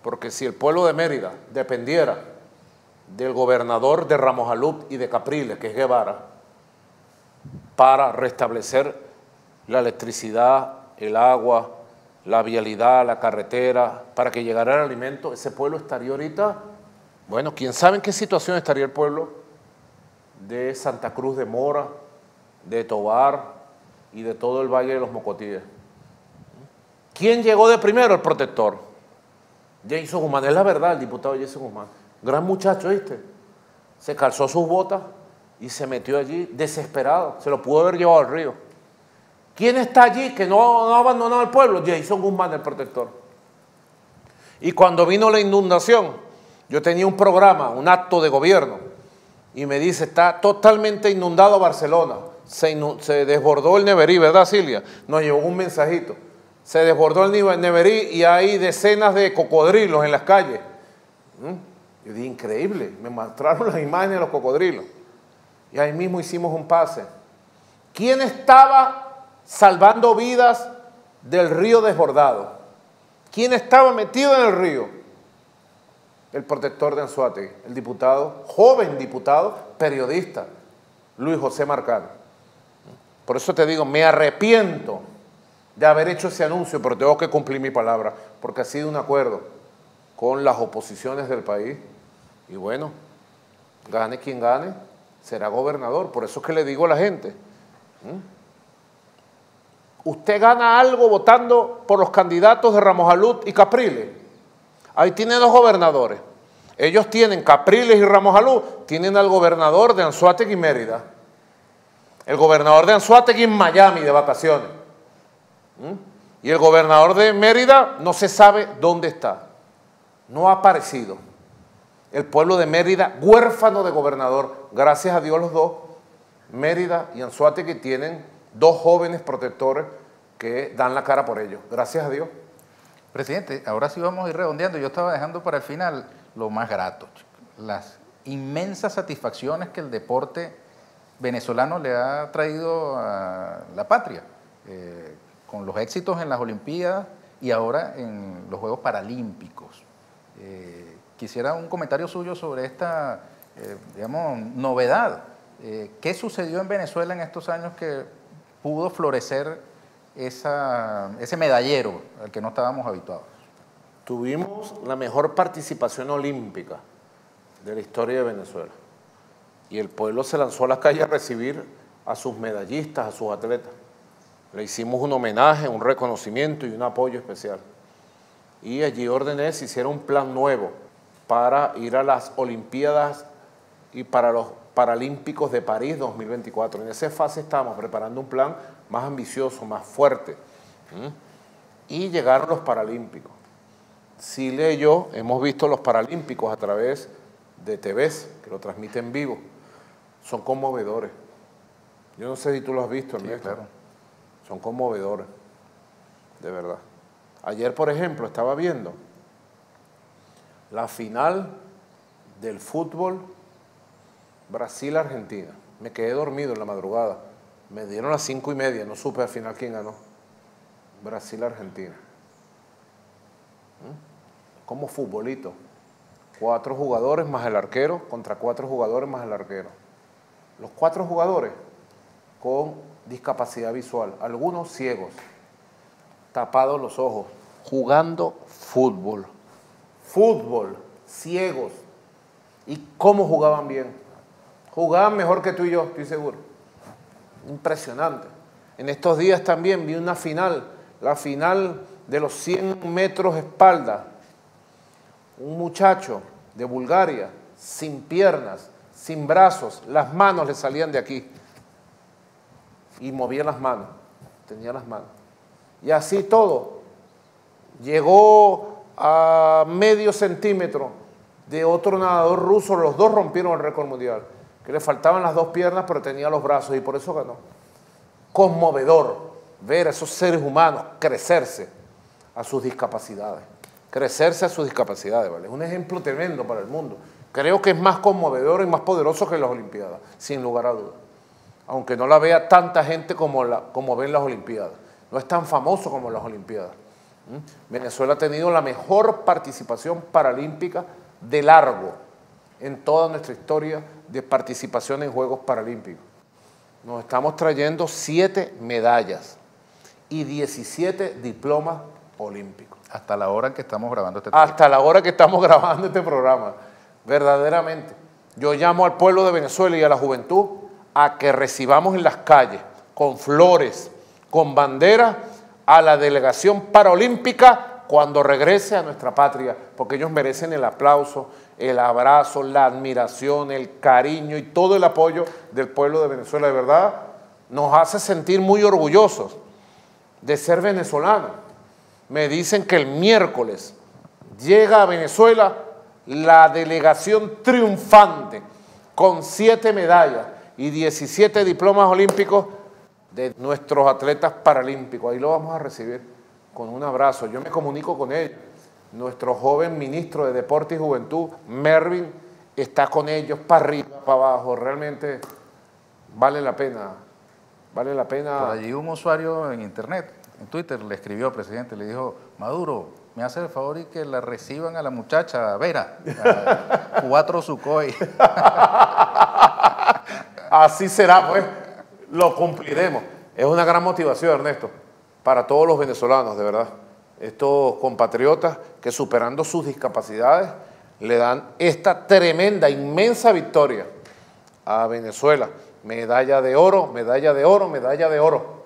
porque si el pueblo de Mérida dependiera del gobernador de Ramos Alud y de Capriles, que es Guevara, para restablecer la electricidad, el agua, la vialidad, la carretera, para que llegara el alimento, ese pueblo estaría ahorita, bueno, quién sabe en qué situación estaría el pueblo de Santa Cruz de Mora, de Tovar y de todo el Valle de los Mocotíes. ¿Quién llegó de primero? El protector. Jason Guzmán, es la verdad, el diputado Jason Guzmán. Gran muchacho, ¿viste? Se calzó sus botas y se metió allí desesperado. Se lo pudo haber llevado al río. ¿Quién está allí que no ha abandonado al pueblo? Jason Guzmán, el protector. Y cuando vino la inundación, yo tenía un programa, un acto de gobierno, y me dice, está totalmente inundado Barcelona. Se desbordó el Neverí, ¿verdad, Silvia? Nos llevó un mensajito. Se desbordó el Neverí y hay decenas de cocodrilos en las calles. Yo dije, increíble, me mostraron las imágenes de los cocodrilos. Y ahí mismo hicimos un pase. ¿Quién estaba salvando vidas del río desbordado? ¿Quién estaba metido en el río? El protector de Anzoátegui, el diputado, joven diputado, periodista, Luis José Marcano. Por eso te digo, me arrepiento de haber hecho ese anuncio, pero tengo que cumplir mi palabra, porque ha sido un acuerdo con las oposiciones del país. Y bueno, gane quien gane, será gobernador. Por eso es que le digo a la gente, usted gana algo votando por los candidatos de Ramos Alud y Capriles. Ahí tiene dos gobernadores. Ellos tienen, Capriles y Ramos Alud, tienen al gobernador de Anzoátegui y Mérida. El gobernador de Anzoátegui en Miami de vacaciones. Y el gobernador de Mérida no se sabe dónde está. No ha aparecido. El pueblo de Mérida, huérfano de gobernador. Gracias a Dios los dos, Mérida y Anzoátegui tienen dos jóvenes protectores que dan la cara por ellos. Gracias a Dios. Presidente, ahora sí vamos a ir redondeando. Yo estaba dejando para el final lo más grato, las inmensas satisfacciones que el deporte venezolano le ha traído a la patria, con los éxitos en las Olimpiadas y ahora en los Juegos Paralímpicos. Quisiera un comentario suyo sobre esta, digamos, novedad. ¿Qué sucedió en Venezuela en estos años que pudo florecer ese medallero al que no estábamos habituados? Tuvimos la mejor participación olímpica de la historia de Venezuela. Y el pueblo se lanzó a las calles a recibir a sus medallistas, a sus atletas. Le hicimos un homenaje, un reconocimiento y un apoyo especial. Y allí ordené se hiciera un plan nuevo para ir a las Olimpiadas y para los Paralímpicos de París 2024. En esa fase estamos preparando un plan más ambicioso, más fuerte. Y llegaron los Paralímpicos. Sile y yo hemos visto los Paralímpicos a través de TVs, que lo transmiten vivo. Son conmovedores. Yo no sé si tú lo has visto, Ernesto. Sí, claro. Son conmovedores, de verdad. Ayer, por ejemplo, estaba viendo la final del fútbol Brasil-Argentina. Me quedé dormido en la madrugada. Me dieron las 5:30, no supe al final quién ganó. Brasil-Argentina. Como futbolito. 4 jugadores más el arquero contra 4 jugadores más el arquero. Los 4 jugadores con discapacidad visual, algunos ciegos, tapados los ojos, jugando fútbol. Fútbol, ciegos. ¿Y cómo jugaban bien? Jugaban mejor que tú y yo, estoy seguro. Impresionante. En estos días también vi una final, la final de los 100 metros espalda. Un muchacho de Bulgaria, sin piernas, sin brazos, las manos le salían de aquí. Y movía las manos, tenía las manos. Y así todo. Llegó a medio centímetro de otro nadador ruso, los dos rompieron el récord mundial, que le faltaban las 2 piernas, pero tenía los brazos y por eso ganó. Conmovedor ver a esos seres humanos crecerse a sus discapacidades. Crecerse a sus discapacidades, ¿vale? Es un ejemplo tremendo para el mundo. Creo que es más conmovedor y más poderoso que las Olimpiadas, sin lugar a dudas. Aunque no la vea tanta gente como ven las Olimpiadas. No es tan famoso como las Olimpiadas. Venezuela ha tenido la mejor participación paralímpica de largo en toda nuestra historia de participación en Juegos Paralímpicos. Nos estamos trayendo 7 medallas y 17 diplomas olímpicos. Hasta la hora en que estamos grabando este programa. Hasta la hora que estamos grabando este programa. Verdaderamente. Yo llamo al pueblo de Venezuela y a la juventud a que recibamos en las calles, con flores, con banderas, a la delegación paralímpica cuando regrese a nuestra patria, porque ellos merecen el aplauso, el abrazo, la admiración, el cariño y todo el apoyo del pueblo de Venezuela. De verdad, nos hace sentir muy orgullosos de ser venezolanos. Me dicen que el miércoles llega a Venezuela la delegación triunfante con 7 medallas y 17 diplomas olímpicos de nuestros atletas paralímpicos. Ahí lo vamos a recibir con un abrazo. Yo me comunico con ellos. Nuestro joven ministro de Deporte y Juventud, Mervin, está con ellos para arriba, para abajo. Realmente vale la pena. Vale la pena. Por allí un usuario en internet, en Twitter, le escribió al presidente, le dijo: Maduro, me hace el favor y que la reciban a la muchacha, Vera, a 4 Sukhoi. Así será, pues, lo cumpliremos. Es una gran motivación, Ernesto, para todos los venezolanos, de verdad. Estos compatriotas que superando sus discapacidades le dan esta tremenda, inmensa victoria a Venezuela. Medalla de oro, medalla de oro, medalla de oro.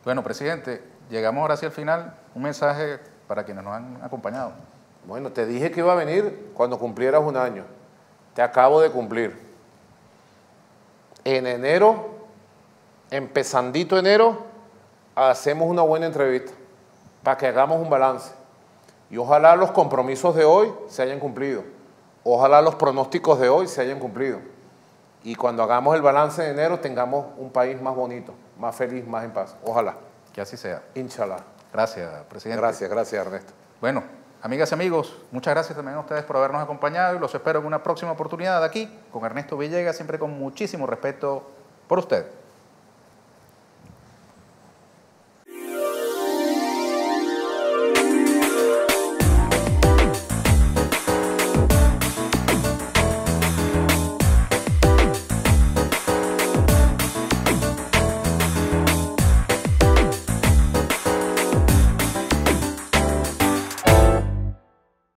Bueno, presidente, llegamos ahora hacia el final. Un mensaje para quienes nos han acompañado. Bueno, te dije que iba a venir cuando cumplieras 1 año. Te acabo de cumplir. En enero, empezandito enero, hacemos una buena entrevista para que hagamos un balance. Y ojalá los compromisos de hoy se hayan cumplido. Ojalá los pronósticos de hoy se hayan cumplido. Y cuando hagamos el balance de enero tengamos un país más bonito, más feliz, más en paz. Ojalá. Que así sea. Inshallah. Gracias, presidente. Gracias, Ernesto. Bueno, amigas y amigos, muchas gracias también a ustedes por habernos acompañado y los espero en una próxima oportunidad aquí con Ernesto Villegas, siempre con muchísimo respeto por usted.